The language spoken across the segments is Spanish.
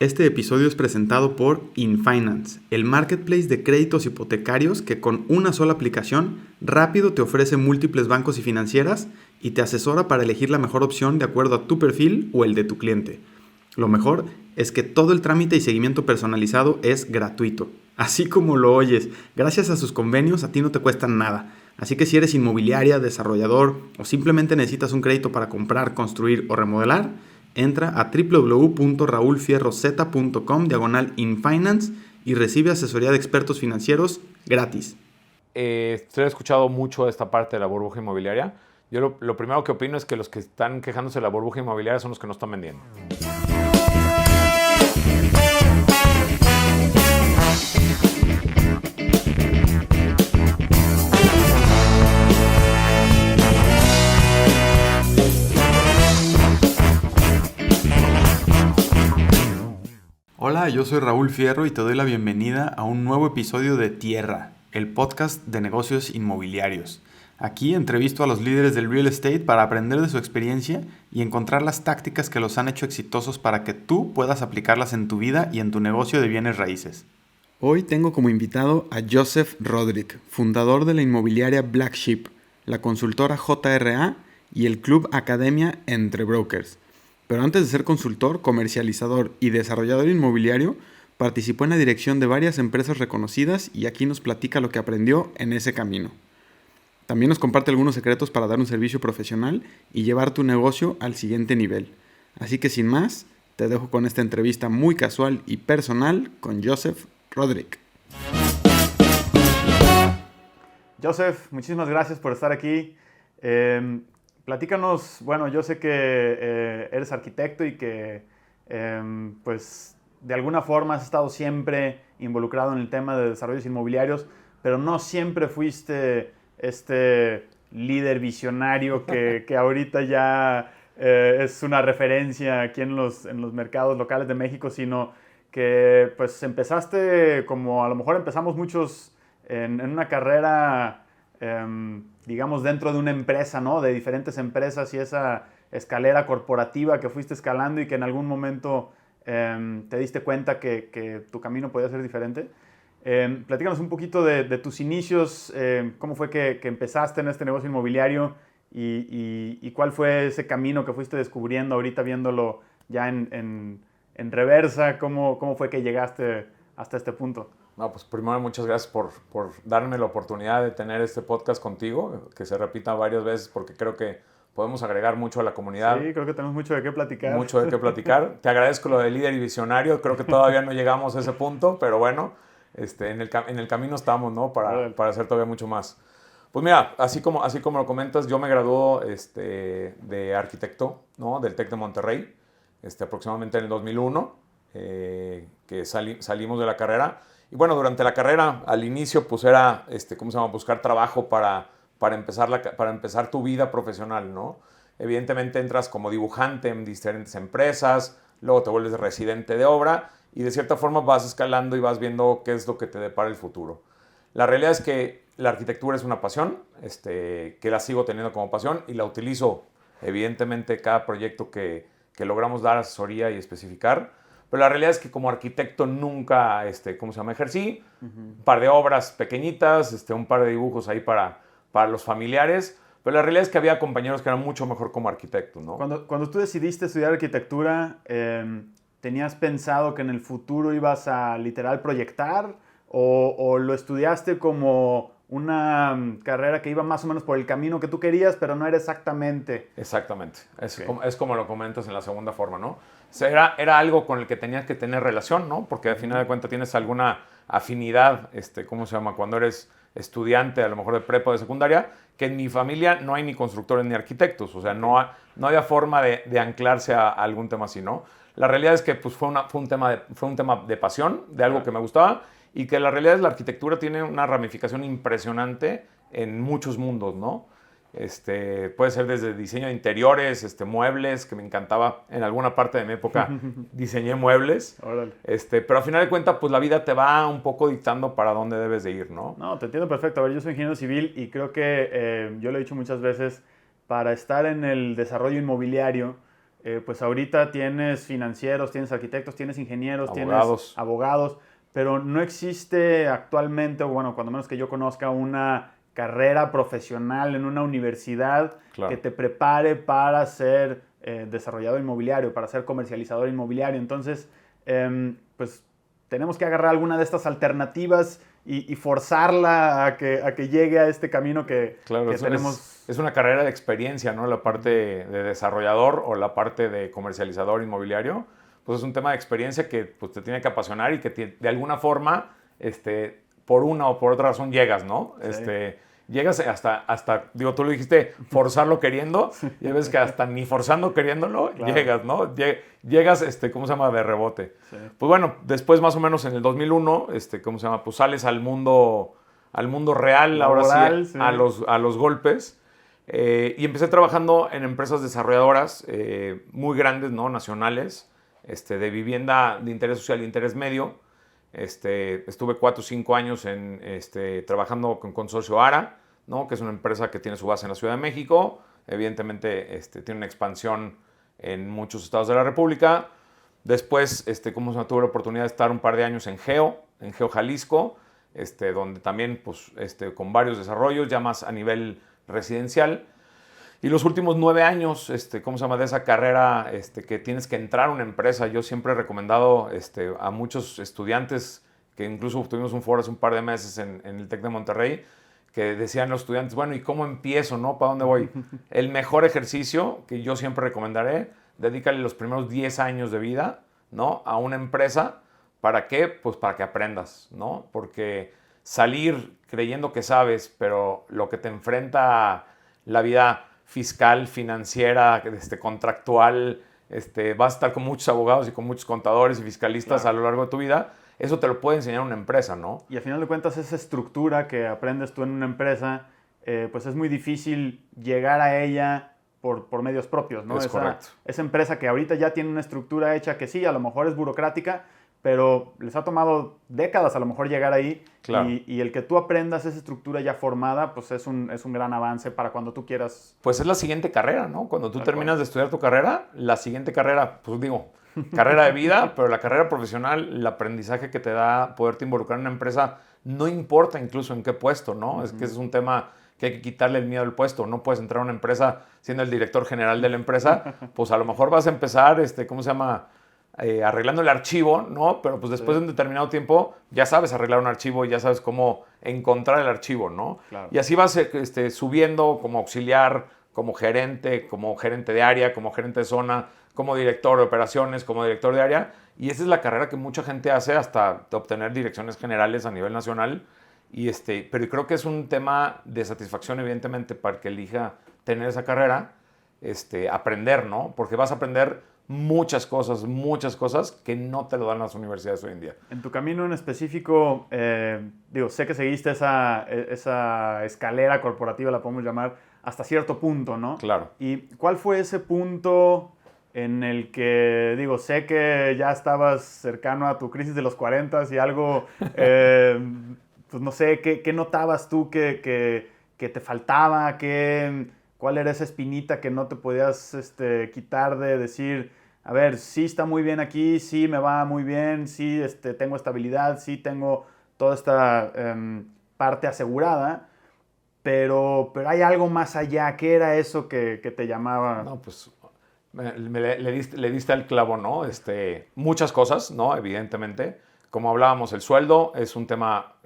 Este episodio es presentado por InFinance, el marketplace de créditos hipotecarios que con una sola aplicación rápido te ofrece múltiples bancos y financieras y te asesora para elegir la mejor opción de acuerdo a tu perfil o el de tu cliente. Lo mejor es que todo el trámite y seguimiento personalizado es gratuito. Así como lo oyes, gracias a sus convenios a ti no te cuestan nada. Así que si eres inmobiliaria, desarrollador o simplemente necesitas un crédito para comprar, construir o remodelar, entra a www.raulfierroz.com/infinance y recibe asesoría de expertos financieros gratis. Estoy escuchado mucho esta parte de la burbuja inmobiliaria. Yo lo primero que opino es que los que están quejándose de la burbuja inmobiliaria son los que no están vendiendo. Hola, yo soy Raúl Fierro y te doy la bienvenida a un nuevo episodio de Tierra, el podcast de negocios inmobiliarios. Aquí entrevisto a los líderes del real estate para aprender de su experiencia y encontrar las tácticas que los han hecho exitosos para que tú puedas aplicarlas en tu vida y en tu negocio de bienes raíces. Hoy tengo como invitado a Joseph Roderick, fundador de la inmobiliaria Black Sheep, la consultora JRA y el club Academia Entre Brokers. Pero antes de ser consultor, comercializador y desarrollador inmobiliario, participó en la dirección de varias empresas reconocidas y aquí nos platica lo que aprendió en ese camino. También nos comparte algunos secretos para dar un servicio profesional y llevar tu negocio al siguiente nivel. Así que sin más, te dejo con esta entrevista muy casual y personal con Joseph Roderick. Joseph, muchísimas gracias por estar aquí. Platícanos, bueno, yo sé que eres arquitecto y que pues de alguna forma has estado siempre involucrado en el tema de desarrollos inmobiliarios, pero no siempre fuiste este líder visionario que ahorita ya es una referencia aquí en los mercados locales de México, sino que pues empezaste como a lo mejor empezamos muchos en una carrera digamos, dentro de una empresa, ¿no? De diferentes empresas y esa escalera corporativa que fuiste escalando y que en algún momento te diste cuenta que tu camino podía ser diferente. Platícanos un poquito de tus inicios, cómo fue que empezaste en este negocio inmobiliario y cuál fue ese camino que fuiste descubriendo ahorita viéndolo ya en reversa, cómo fue que llegaste hasta este punto. No, pues primero muchas gracias por darme la oportunidad de tener este podcast contigo, que se repita varias veces porque creo que podemos agregar mucho a la comunidad. Sí, creo que tenemos mucho de qué platicar. Mucho de qué platicar. Te agradezco lo de líder y visionario, creo que todavía no llegamos a ese punto, pero bueno, en el camino estamos, ¿no? Para hacer todavía mucho más. Pues mira, así como lo comentas, yo me graduó de arquitecto, ¿no? Del TEC de Monterrey, aproximadamente en el 2001, que salimos de la carrera. Y bueno, durante la carrera, al inicio, pues era, buscar trabajo para empezar tu vida profesional, ¿no? Evidentemente entras como dibujante en diferentes empresas, luego te vuelves residente de obra y de cierta forma vas escalando y vas viendo qué es lo que te depara el futuro. La realidad es que la arquitectura es una pasión, que la sigo teniendo como pasión y la utilizo, evidentemente, cada proyecto que logramos dar asesoría y especificar. Pero la realidad es que como arquitecto nunca, ejercí. Un par de obras pequeñitas, un par de dibujos ahí para los familiares. Pero la realidad es que había compañeros que eran mucho mejor como arquitectos, ¿no? Cuando tú decidiste estudiar arquitectura, ¿tenías pensado que en el futuro ibas a literal proyectar? ¿O lo estudiaste como una carrera que iba más o menos por el camino que tú querías, pero no era exactamente? Exactamente. Es como lo comentas en la segunda forma, ¿no? O sea, era algo con el que tenías que tener relación, ¿no? Porque al final de cuentas tienes alguna afinidad, cuando eres estudiante, a lo mejor de prepa o de secundaria, que en mi familia no hay ni constructores ni arquitectos. O sea, no había forma de anclarse a algún tema así, ¿no? La realidad es que pues, fue un tema de pasión, de algo que me gustaba, y que la realidad es que la arquitectura tiene una ramificación impresionante en muchos mundos, ¿no? Puede ser desde diseño de interiores, muebles, que me encantaba. En alguna parte de mi época diseñé muebles. Órale. Pero al final de cuentas, pues la vida te va un poco dictando para dónde debes de ir, ¿no? No, te entiendo perfecto. A ver, yo soy ingeniero civil y creo que yo lo he dicho muchas veces, para estar en el desarrollo inmobiliario pues ahorita tienes financieros, tienes arquitectos, tienes ingenieros, Abogados. tienes abogados, pero no existe actualmente, o bueno, cuando menos que yo conozca, una carrera profesional en una universidad que te prepare para ser desarrollador inmobiliario, para ser comercializador inmobiliario. Entonces, pues tenemos que agarrar alguna de estas alternativas y forzarla a que llegue a este camino que tenemos. Es una carrera de experiencia, ¿no? La parte de desarrollador o la parte de comercializador inmobiliario, pues es un tema de experiencia que pues, te tiene que apasionar y que de alguna forma, por una o por otra razón llegas, ¿no? Sí. Llegas hasta, digo, tú lo dijiste, forzarlo queriendo, y ves que hasta ni forzando queriéndolo, claro. llegas, ¿no? Llegas, ¿cómo se llama? De rebote. Sí. Pues bueno, después más o menos en el 2001, ¿cómo se llama? Pues sales al mundo real, laboral, ahora sí. A los golpes. Y empecé trabajando en empresas desarrolladoras muy grandes, ¿no? Nacionales, de vivienda de interés social e interés medio. Estuve 4 o 5 años trabajando con Consorcio ARA, ¿no? Que es una empresa que tiene su base en la Ciudad de México. Evidentemente tiene una expansión en muchos estados de la República. Después, tuve la oportunidad de estar un par de años en Geo Jalisco, donde también pues, con varios desarrollos, ya más a nivel residencial. Y los últimos 9 años, de esa carrera que tienes que entrar a una empresa, yo siempre he recomendado a muchos estudiantes, que incluso tuvimos un foro hace un par de meses en el TEC de Monterrey, que decían los estudiantes, bueno, ¿y cómo empiezo, no? ¿Para dónde voy? El mejor ejercicio que yo siempre recomendaré, dedícale los primeros 10 años de vida, ¿no? A una empresa. ¿Para qué? Pues para que aprendas, ¿no? Porque salir creyendo que sabes, pero lo que te enfrenta la vida fiscal, financiera, contractual, vas a estar con muchos abogados y con muchos contadores y fiscalistas a lo largo de tu vida. Eso te lo puede enseñar una empresa, ¿no? Y al final de cuentas, esa estructura que aprendes tú en una empresa, pues es muy difícil llegar a ella por medios propios, ¿no? Es correcto. Esa empresa que ahorita ya tiene una estructura hecha que sí, a lo mejor es burocrática, pero les ha tomado décadas a lo mejor llegar ahí. Claro. Y el que tú aprendas esa estructura ya formada, pues es un gran avance para cuando tú quieras. Pues es la siguiente carrera, ¿no? Cuando tú terminas de estudiar tu carrera, la siguiente carrera, pues digo, carrera de vida, pero la carrera profesional, el aprendizaje que te da poderte involucrar en una empresa, no importa incluso en qué puesto, ¿no? Es que ese es un tema que hay que quitarle el miedo al puesto. No puedes entrar a una empresa siendo el director general de la empresa, pues a lo mejor vas a empezar, arreglando el archivo, ¿no? Pero pues después de un determinado tiempo ya sabes arreglar un archivo y ya sabes cómo encontrar el archivo, ¿no? Claro. Y así vas subiendo como auxiliar, como gerente de área, como gerente de zona, como director de operaciones, como director de área. Y esa es la carrera que mucha gente hace hasta obtener direcciones generales a nivel nacional. Pero creo que es un tema de satisfacción, evidentemente, para el que elija tener esa carrera, aprender, ¿no? Porque vas a aprender muchas cosas que no te lo dan las universidades hoy en día. En tu camino en específico, sé que seguiste esa escalera corporativa, la podemos llamar, hasta cierto punto, ¿no? Claro. ¿Y cuál fue ese punto en el que, sé que ya estabas cercano a tu crisis de los 40 y algo, pues no sé, ¿qué notabas tú que te faltaba? ¿Cuál era esa espinita que no te podías quitar de decir, a ver, sí está muy bien aquí, sí me va muy bien, sí tengo estabilidad, sí tengo toda esta parte asegurada, pero hay algo más allá? ¿Qué era eso que te llamaba? No, pues le diste al clavo, ¿no? Muchas cosas, ¿no? Evidentemente. Como hablábamos, el sueldo es un tema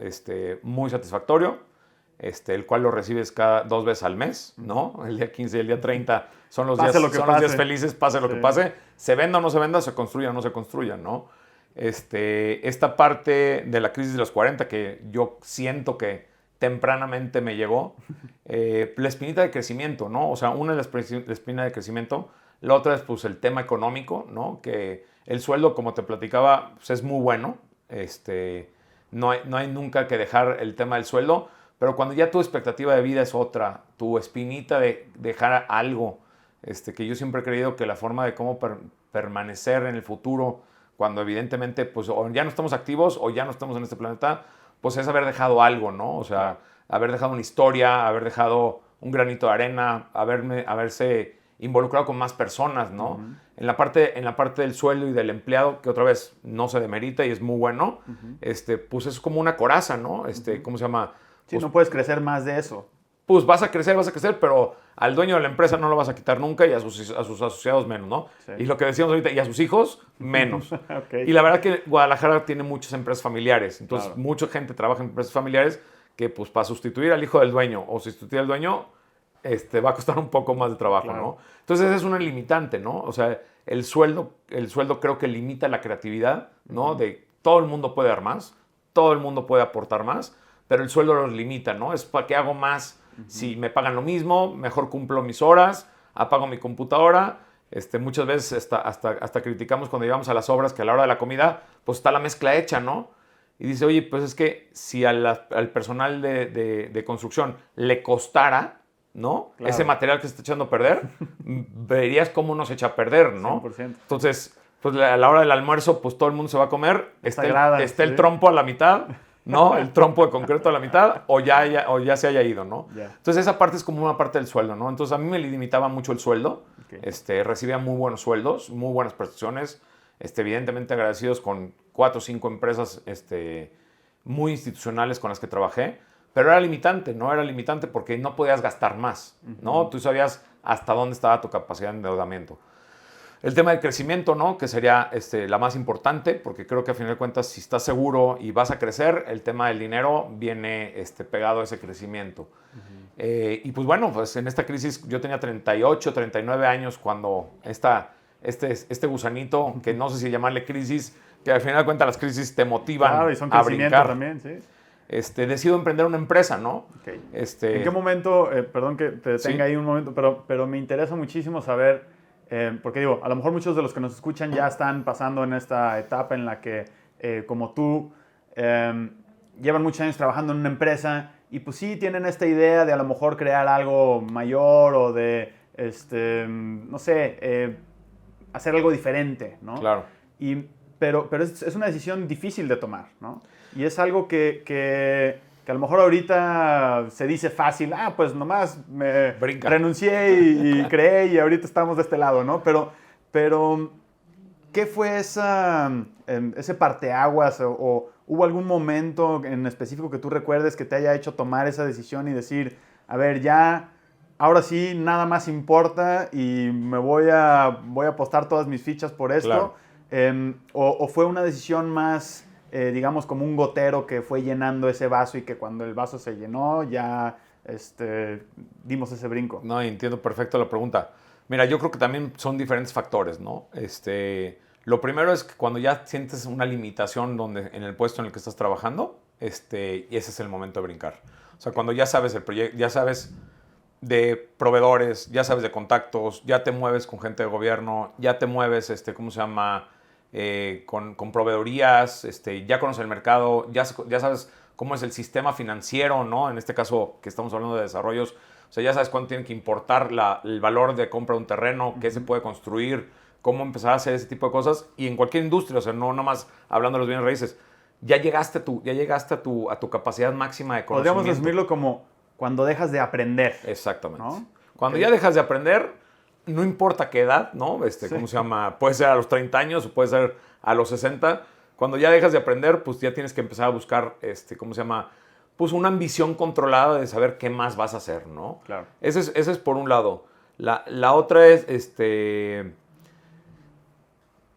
muy satisfactorio. El cual lo recibes 2 veces al mes, ¿no? El día 15 y el día 30 son los días felices, pase lo que pase. Se venda o no se venda, se construya o no se construya, ¿no? Esta parte de la crisis de los 40 que yo siento que tempranamente me llegó, la espinita de crecimiento, ¿no? O sea, una es la espina de crecimiento, la otra es pues el tema económico, ¿no? Que el sueldo, como te platicaba, pues, es muy bueno. No hay nunca que dejar el tema del sueldo. Pero cuando ya tu expectativa de vida es otra, tu espinita de dejar algo, que yo siempre he creído que la forma de cómo permanecer en el futuro, cuando evidentemente pues o ya no estamos activos o ya no estamos en este planeta, pues es haber dejado algo, ¿no? O sea, haber dejado una historia, haber dejado un granito de arena, haberse involucrado con más personas, ¿no? En la parte del sueldo y del empleado, que otra vez no se demerita y es muy bueno, pues es como una coraza, ¿no? ¿Cómo se llama? Sí, Pues, no puedes crecer más de eso. pues vas a crecer, pero al dueño de la empresa no lo vas a quitar nunca y a sus asociados menos, ¿no? Sí. Y lo que decíamos ahorita, y a sus hijos menos. Okay. Y la verdad que Guadalajara tiene muchas empresas familiares, entonces Claro. mucha gente trabaja en empresas familiares que pues para sustituir al hijo del dueño o sustituir al dueño va a costar un poco más de trabajo, Claro. ¿no? Entonces es una limitante, ¿no? O sea, el sueldo creo que limita la creatividad, ¿no? De todo el mundo puede dar más, todo el mundo puede aportar más, pero el sueldo los limita, ¿no? Es para que hago más. Si me pagan lo mismo, mejor cumplo mis horas, apago mi computadora. Muchas veces hasta criticamos cuando llegamos a las obras que a la hora de la comida, pues está la mezcla hecha, ¿no? Y dice, oye, pues es que si al personal de construcción le costara, ¿no? Claro. Ese material que se está echando a perder, verías cómo nos echa a perder, ¿no? 100%. Entonces, pues a la hora del almuerzo, pues todo el mundo se va a comer, está el trompo a la mitad, ¿no? El trompo de concreto a la mitad, o ya se haya ido, ¿no? Yeah. Entonces esa parte es como una parte del sueldo, ¿no? Entonces a mí me limitaba mucho el sueldo. Okay. Recibía muy buenos sueldos, muy buenas prestaciones, evidentemente agradecidos con 4 o 5 empresas muy institucionales con las que trabajé, pero era limitante, ¿no? Era limitante porque no podías gastar más, ¿no? Tú sabías hasta dónde estaba tu capacidad de endeudamiento. El tema del crecimiento, ¿no? Que sería la más importante, porque creo que a final de cuentas, si estás seguro y vas a crecer, el tema del dinero viene pegado a ese crecimiento. Y pues bueno, pues en esta crisis yo tenía 38, 39 años cuando este gusanito, que no sé si llamarle crisis, que al final de cuentas las crisis te motivan claro, y son a brincar. También, sí. Decido emprender una empresa, ¿no? Okay. ¿En qué momento, perdón que te detenga ahí un momento, pero me interesa muchísimo saber, porque digo, a lo mejor muchos de los que nos escuchan ya están pasando en esta etapa en la que, como tú, llevan muchos años trabajando en una empresa y pues sí tienen esta idea de a lo mejor crear algo mayor o de, no sé, hacer algo diferente, ¿no? Claro. Pero es una decisión difícil de tomar, ¿no? Y es algo que a lo mejor ahorita se dice fácil, pues nomás me renuncié y creé y ahorita estamos de este lado, ¿no? Pero ¿qué fue ese parteaguas o hubo algún momento en específico que tú recuerdes que te haya hecho tomar esa decisión y decir, a ver, ya, ahora sí, nada más importa y me voy a apostar todas mis fichas por esto? Claro. ¿O fue una decisión más, digamos, como un gotero que fue llenando ese vaso y que cuando el vaso se llenó ya dimos ese brinco? No, entiendo perfecto la pregunta. Mira, yo creo que también son diferentes factores, ¿no? Lo primero es que cuando ya sientes una limitación en el puesto en el que estás trabajando, y ese es el momento de brincar. O sea, cuando ya sabes el proyecto, ya sabes de proveedores, ya sabes de contactos, ya te mueves con gente de gobierno, ya te mueves, ¿cómo se llama? Con proveedorías, ya conoces el mercado, ya sabes cómo es el sistema financiero, ¿no? En este caso que estamos hablando de desarrollos, o sea, ya sabes cuánto tienen que importar el valor de compra de un terreno, qué se puede construir, cómo empezar a hacer ese tipo de cosas, y en cualquier industria, o sea, no nomás hablando de los bienes raíces, ya llegaste a tu capacidad máxima de conocimiento. Podríamos resumirlo como cuando dejas de aprender. Exactamente. ¿No? Cuando ya dejas de aprender, no importa qué edad, ¿no? ¿Cómo se llama? Puede ser a los 30 años o puede ser a los 60. Cuando ya dejas de aprender, pues ya tienes que empezar a buscar, ¿cómo se llama? Pues una ambición controlada de saber qué más vas a hacer, ¿no? Claro. Ese es por un lado. La otra es,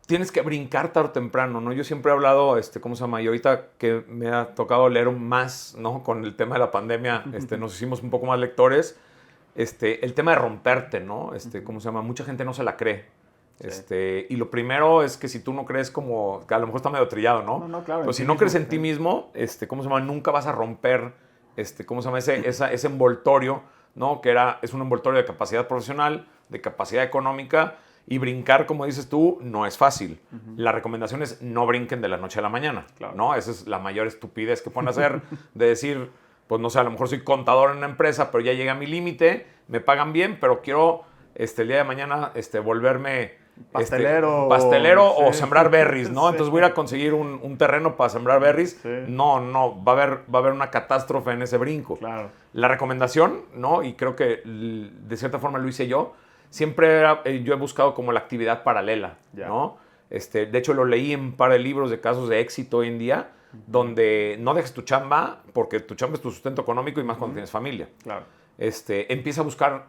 tienes que brincar tarde o temprano, ¿no? Yo siempre he hablado, ¿cómo se llama? Y ahorita que me ha tocado leer más, ¿no? Con el tema de la pandemia, nos hicimos un poco más lectores. El tema de romperte, ¿no? ¿Cómo se llama? Mucha gente no se la cree. Sí. Y lo primero es que si tú no crees como, que a lo mejor está medio trillado, ¿no? No, claro. Pero si no crees en ti mismo, ¿cómo se llama? Nunca vas a romper, ¿cómo se llama? Ese envoltorio, ¿no? Es un envoltorio de capacidad profesional, de capacidad económica, y brincar, como dices tú, no es fácil. La recomendación es no brinquen de la noche a la mañana, claro. ¿no? Esa es la mayor estupidez que pueden hacer, de decir, pues no sé, a lo mejor soy contador en una empresa, pero ya llegué a mi límite, me pagan bien, pero quiero el día de mañana volverme pastelero o sembrar berries, ¿no? Sí. Entonces voy a ir a conseguir un terreno para sembrar berries. Sí. No, va a haber una catástrofe en ese brinco. Claro. La recomendación, ¿no? Y creo que de cierta forma lo hice yo, siempre yo he buscado como la actividad paralela, ¿no? De hecho, lo leí en un par de libros de casos de éxito hoy en día, donde no dejes tu chamba, porque tu chamba es tu sustento económico y más cuando tienes familia. Claro. Empieza a buscar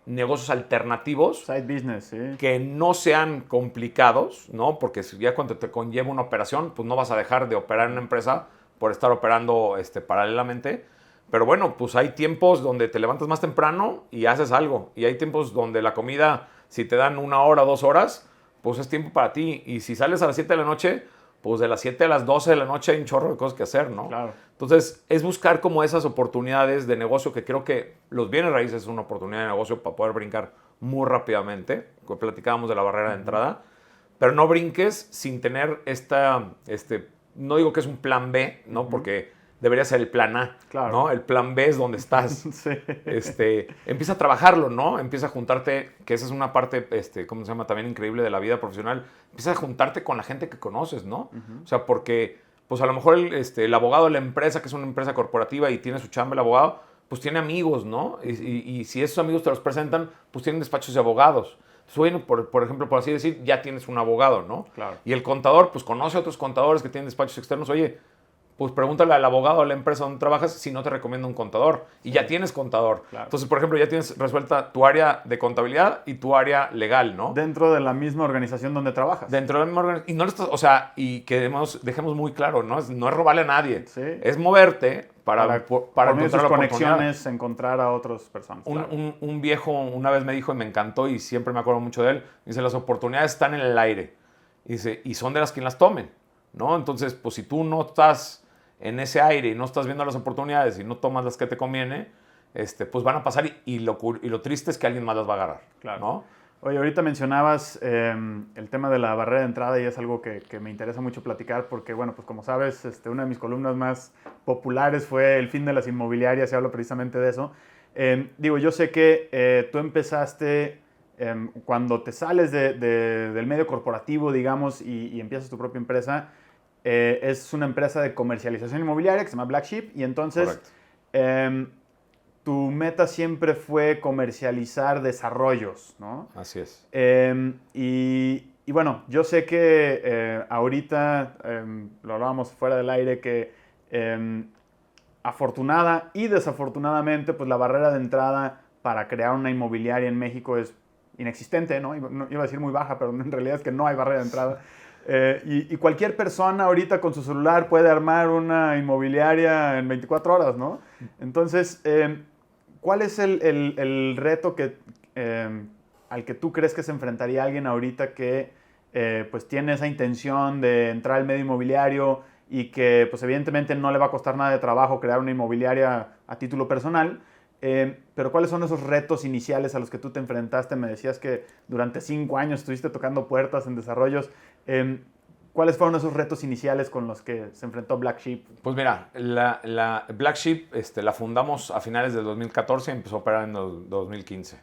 negocios alternativos. Side business, sí. Que no sean complicados, ¿no? Porque ya cuando te conlleva una operación, pues no vas a dejar de operar en una empresa por estar operando paralelamente. Pero bueno, pues hay tiempos donde te levantas más temprano y haces algo. Y hay tiempos donde la comida, si te dan 1 hora, 2 horas, pues es tiempo para ti. Y si sales a las 7 de la noche, pues de las 7 a las 12 de la noche hay un chorro de cosas que hacer, ¿no? Claro. Entonces, es buscar como esas oportunidades de negocio, que creo que los bienes raíces es una oportunidad de negocio para poder brincar muy rápidamente. Platicábamos de la barrera de entrada. Pero no brinques sin tener no digo que es un plan B, ¿no? Porque debería ser el plan A, claro. ¿no? El plan B es donde estás. Sí. Empieza a trabajarlo, ¿no? Empieza a juntarte, que esa es una parte, ¿cómo se llama? También increíble de la vida profesional. Empieza a juntarte con la gente que conoces, ¿no? O sea, porque, pues a lo mejor el abogado de la empresa, que es una empresa corporativa y tiene su chamba el abogado, pues tiene amigos, ¿no? Y si esos amigos te los presentan, pues tienen despachos de abogados. Bueno, por ejemplo, por así decir, ya tienes un abogado, ¿no? Claro. Y el contador, pues conoce a otros contadores que tienen despachos externos. Oye, pues pregúntale al abogado de la empresa donde trabajas si no te recomienda un contador. Y ya tienes contador. Claro. Entonces, por ejemplo, ya tienes resuelta tu área de contabilidad y tu área legal, ¿no? Dentro de la misma organización donde trabajas. Dentro de la misma organización. Y no lo estás, o sea, y que dejemos muy claro, ¿no? No es robarle a nadie. Sí. Es moverte para por encontrar sus conexiones, encontrar a otras personas. Claro. Un viejo una vez me dijo, y me encantó, y siempre me acuerdo mucho de él, dice, las oportunidades están en el aire. Dice, y son de las quien las tomen, ¿no? Entonces, pues si tú no estás en ese aire y no estás viendo las oportunidades y no tomas las que te conviene, pues van a pasar y lo triste es que alguien más las va a agarrar, claro. ¿no? Oye, ahorita mencionabas el tema de la barrera de entrada y es algo que me interesa mucho platicar porque, bueno, pues como sabes, una de mis columnas más populares fue El fin de las inmobiliarias y hablo precisamente de eso. Yo sé que tú empezaste cuando te sales del medio corporativo, digamos, y empiezas tu propia empresa. Es una empresa de comercialización inmobiliaria que se llama Black Sheep y entonces tu meta siempre fue comercializar desarrollos, ¿no? Así es. Y bueno, yo sé que ahorita, lo hablábamos fuera del aire, que afortunada y desafortunadamente, pues la barrera de entrada para crear una inmobiliaria en México es inexistente, ¿no? Iba a decir muy baja, pero en realidad es que no hay barrera de entrada. Y cualquier persona ahorita con su celular puede armar una inmobiliaria en 24 horas, ¿no? Entonces, ¿cuál es el reto al que tú crees que se enfrentaría alguien ahorita que pues tiene esa intención de entrar al medio inmobiliario y que pues evidentemente no le va a costar nada de trabajo crear una inmobiliaria a título personal? Pero ¿cuáles son esos retos iniciales a los que tú te enfrentaste? Me decías que durante 5 años estuviste tocando puertas en desarrollos. ¿Cuáles fueron esos retos iniciales con los que se enfrentó Black Sheep? Pues mira, la Black Sheep la fundamos a finales del 2014 y empezó a operar en el 2015.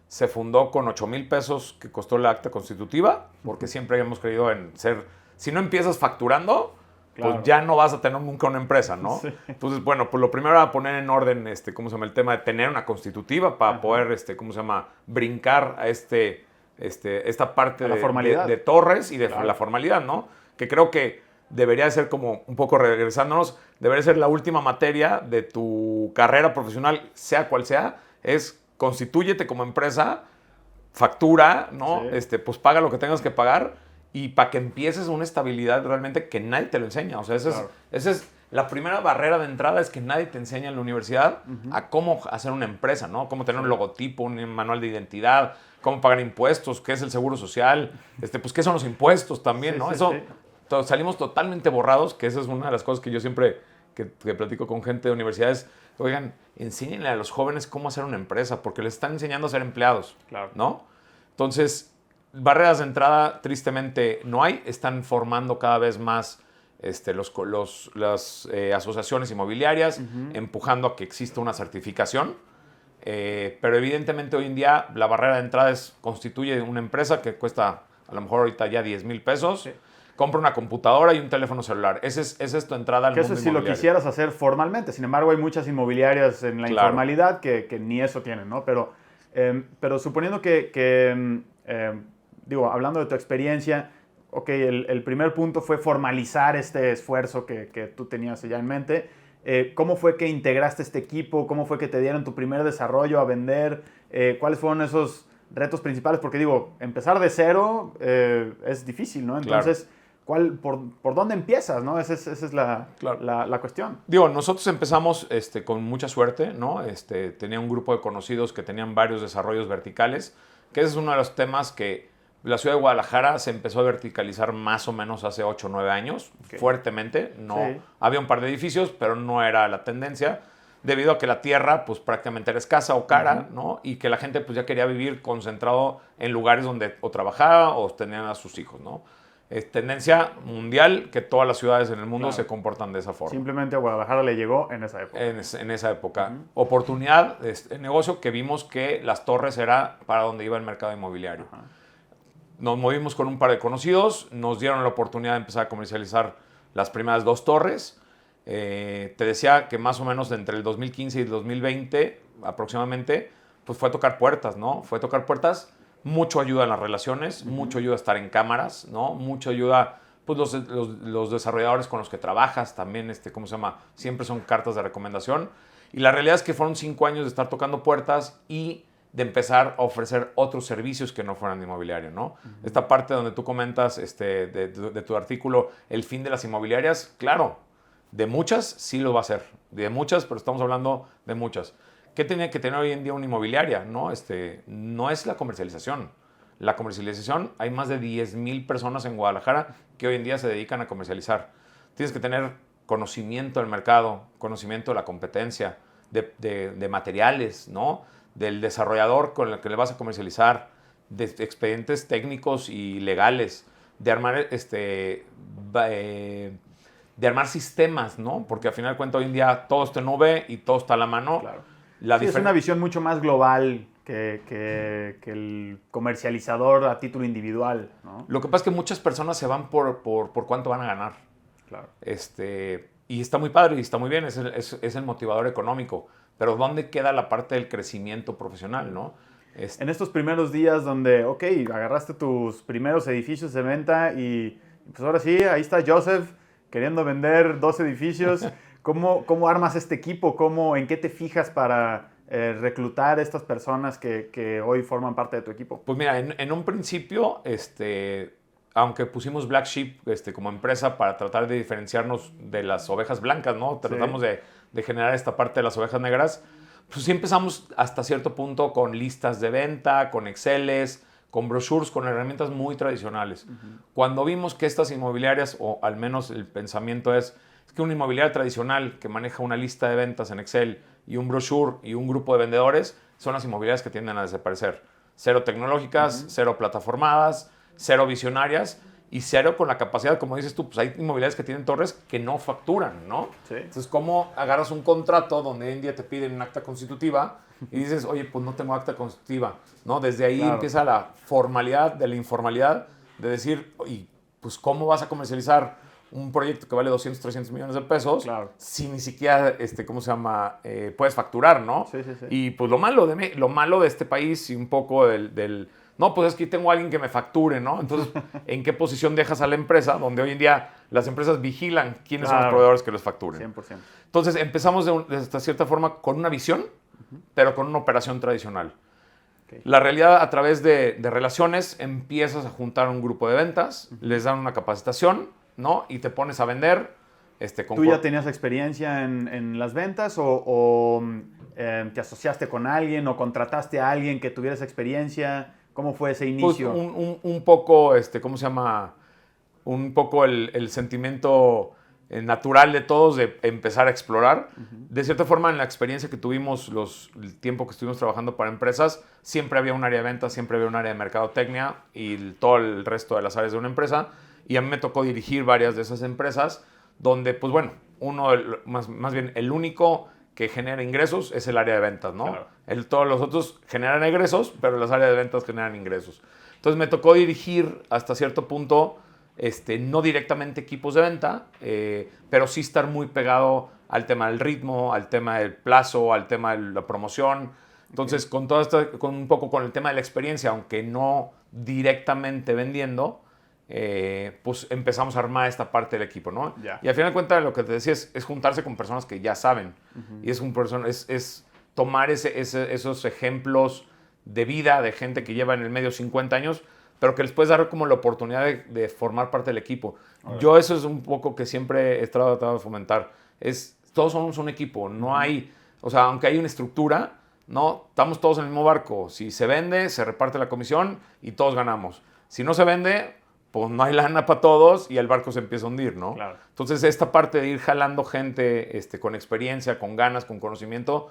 Se fundó con 8,000 pesos que costó la acta constitutiva, porque siempre hemos creído en ser... Si no empiezas facturando, claro, pues ya no vas a tener nunca una empresa, ¿no? Sí. Entonces, bueno, pues lo primero era poner en orden, ¿cómo se llama? El tema de tener una constitutiva para poder, ¿cómo se llama? Brincar a esta parte de torres y de la formalidad, ¿no? Que creo que debería ser como, un poco regresándonos, debería ser la última materia de tu carrera profesional, sea cual sea, es constitúyete como empresa, factura, ¿no? Sí. Pues paga lo que tengas que pagar y para que empieces una estabilidad realmente que nadie te lo enseña. O sea, esa es la primera barrera de entrada, es que nadie te enseña en la universidad a cómo hacer una empresa, ¿no? Cómo tener un logotipo, un manual de identidad, cómo pagar impuestos, qué es el seguro social, pues qué son los impuestos también, ¿no? Eso salimos totalmente borrados, que esa es una de las cosas que yo siempre que platico con gente de universidades. Oigan, enséñenle a los jóvenes cómo hacer una empresa, porque les están enseñando a ser empleados, claro, ¿no? Entonces, barreras de entrada, tristemente, no hay. Están formando cada vez más las asociaciones inmobiliarias, empujando a que exista una certificación. Pero evidentemente hoy en día la barrera de entrada constituye una empresa que cuesta a lo mejor ahorita ya 10,000 pesos. Sí. Compra una computadora y un teléfono celular. Esa es tu entrada al mundo inmobiliario. Eso si lo quisieras hacer formalmente. Sin embargo, hay muchas inmobiliarias en la informalidad que ni eso tienen, ¿no? Pero Pero suponiendo digo, hablando de tu experiencia, ok, el primer punto fue formalizar este esfuerzo que tú tenías ya en mente. ¿Cómo fue que integraste este equipo? ¿Cómo fue que te dieron tu primer desarrollo a vender? ¿Cuáles fueron esos retos principales? Porque digo, empezar de cero es difícil, ¿no? Entonces, claro. ¿Por dónde empiezas, no? Esa es la cuestión. Digo, nosotros empezamos con mucha suerte, ¿no? Tenía un grupo de conocidos que tenían varios desarrollos verticales, que ese es uno de los temas que la ciudad de Guadalajara se empezó a verticalizar más o menos hace 8 o 9 años, fuertemente. No, sí. Había un par de edificios, pero no era la tendencia, debido a que la tierra pues prácticamente era escasa o cara, ¿no? Y que la gente pues ya quería vivir concentrado en lugares donde o trabajaba o tenían a sus hijos, ¿no? Es tendencia mundial que todas las ciudades en el mundo se comportan de esa forma. Simplemente a Guadalajara le llegó en esa época. En esa época. Oportunidad de negocio que vimos que las torres era para donde iba el mercado inmobiliario. Nos movimos con un par de conocidos, nos dieron la oportunidad de empezar a comercializar las primeras 2 torres. Te decía que más o menos entre el 2015 y el 2020 aproximadamente, pues fue a tocar puertas, ¿no? Fue a tocar puertas. Mucho ayuda en las relaciones, mucho ayuda a estar en cámaras, ¿no? Mucho ayuda, pues los desarrolladores con los que trabajas también, ¿cómo se llama? Siempre son cartas de recomendación. Y la realidad es que fueron 5 años de estar tocando puertas y de empezar a ofrecer otros servicios que no fueran de inmobiliario, ¿no? Esta parte donde tú comentas de tu artículo, el fin de las inmobiliarias, claro, de muchas sí lo va a hacer, de muchas, pero estamos hablando de muchas. ¿Qué tenía que tener hoy en día una inmobiliaria? No, no es la comercialización. La comercialización, hay más de 10,000 personas en Guadalajara que hoy en día se dedican a comercializar. Tienes que tener conocimiento del mercado, conocimiento de la competencia, de materiales, ¿no? Del desarrollador con el que le vas a comercializar, de expedientes técnicos y legales, de armar sistemas, ¿no? Porque al final de cuentas hoy en día todo está en nube y todo está a la mano. Claro. Es una visión mucho más global que el comercializador a título individual, ¿no? Lo que pasa es que muchas personas se van por cuánto van a ganar. Claro. Y está muy padre y está muy bien, es el motivador económico. Pero ¿dónde queda la parte del crecimiento profesional, no? En estos primeros días donde, ok, agarraste tus primeros edificios de venta y pues ahora sí, ahí está Joseph queriendo vender 2 edificios. ¿Cómo armas este equipo? ¿En qué te fijas para reclutar estas personas que hoy forman parte de tu equipo? Pues mira, en un principio, aunque pusimos Black Sheep como empresa para tratar de diferenciarnos de las ovejas blancas, ¿no? Tratamos de generar esta parte de las ovejas negras. Pues sí empezamos hasta cierto punto con listas de venta, con Exceles, con brochures, con herramientas muy tradicionales. Cuando vimos que estas inmobiliarias, o al menos el pensamiento es que una inmobiliaria tradicional que maneja una lista de ventas en Excel y un brochure y un grupo de vendedores, son las inmobiliarias que tienden a desaparecer. 0 tecnológicas, 0 plataformadas, 0 visionarias y 0 con la capacidad, como dices tú, pues hay inmobiliarias que tienen torres que no facturan, ¿no? Sí. Entonces, ¿cómo agarras un contrato donde hoy en día te piden un acta constitutiva y dices, oye, pues no tengo acta constitutiva, ¿no? Desde ahí empieza la formalidad de la informalidad de decir, y pues, ¿cómo vas a comercializar un proyecto que vale 200, 300 millones de pesos si ni siquiera, ¿cómo se llama? Puedes facturar, ¿no? Sí. Y pues lo malo de este país y un poco no, pues es que tengo a alguien que me facture, ¿no? Entonces, ¿en qué posición dejas a la empresa? Donde hoy en día las empresas vigilan quiénes son los proveedores que les facturen. 100%. Entonces, empezamos de cierta forma con una visión, pero con una operación tradicional. Okay. La realidad, a través de relaciones, empiezas a juntar un grupo de ventas, les dan una capacitación, ¿no? Y te pones a vender. ¿Tú ya tenías experiencia en las ventas o te asociaste con alguien o contrataste a alguien que tuviera esa experiencia? ¿Cómo fue ese inicio? Pues un poco, ¿cómo se llama? Un poco el sentimiento natural de todos de empezar a explorar. De cierta forma, en la experiencia que tuvimos, el tiempo que estuvimos trabajando para empresas, siempre había un área de ventas, siempre había un área de mercadotecnia y todo el resto de las áreas de una empresa. Y a mí me tocó dirigir varias de esas empresas donde, pues bueno, más bien el único que genera ingresos es el área de ventas, ¿no? Claro. Todos los otros generan egresos, pero las áreas de ventas generan ingresos. Entonces me tocó dirigir hasta cierto punto, no directamente equipos de venta, pero sí estar muy pegado al tema del ritmo, al tema del plazo, al tema de la promoción. Entonces, con todo esto, un poco con el tema de la experiencia, aunque no directamente vendiendo, pues empezamos a armar esta parte del equipo, ¿no? Ya. Y al final de cuentas, lo que te decía es juntarse con personas que ya saben. Y es tomar esos ejemplos de vida de gente que lleva en el medio 50 años, pero que les puedes dar como la oportunidad de formar parte del equipo. Yo eso es un poco que siempre he tratado de fomentar. Todos somos un equipo, no hay, o sea, aunque hay una estructura, no, estamos todos en el mismo barco. Si se vende, se reparte la comisión y todos ganamos. Si no se vende, pues no hay lana para todos y el barco se empieza a hundir, ¿no? Claro. Entonces, esta parte de ir jalando gente con experiencia, con ganas, con conocimiento,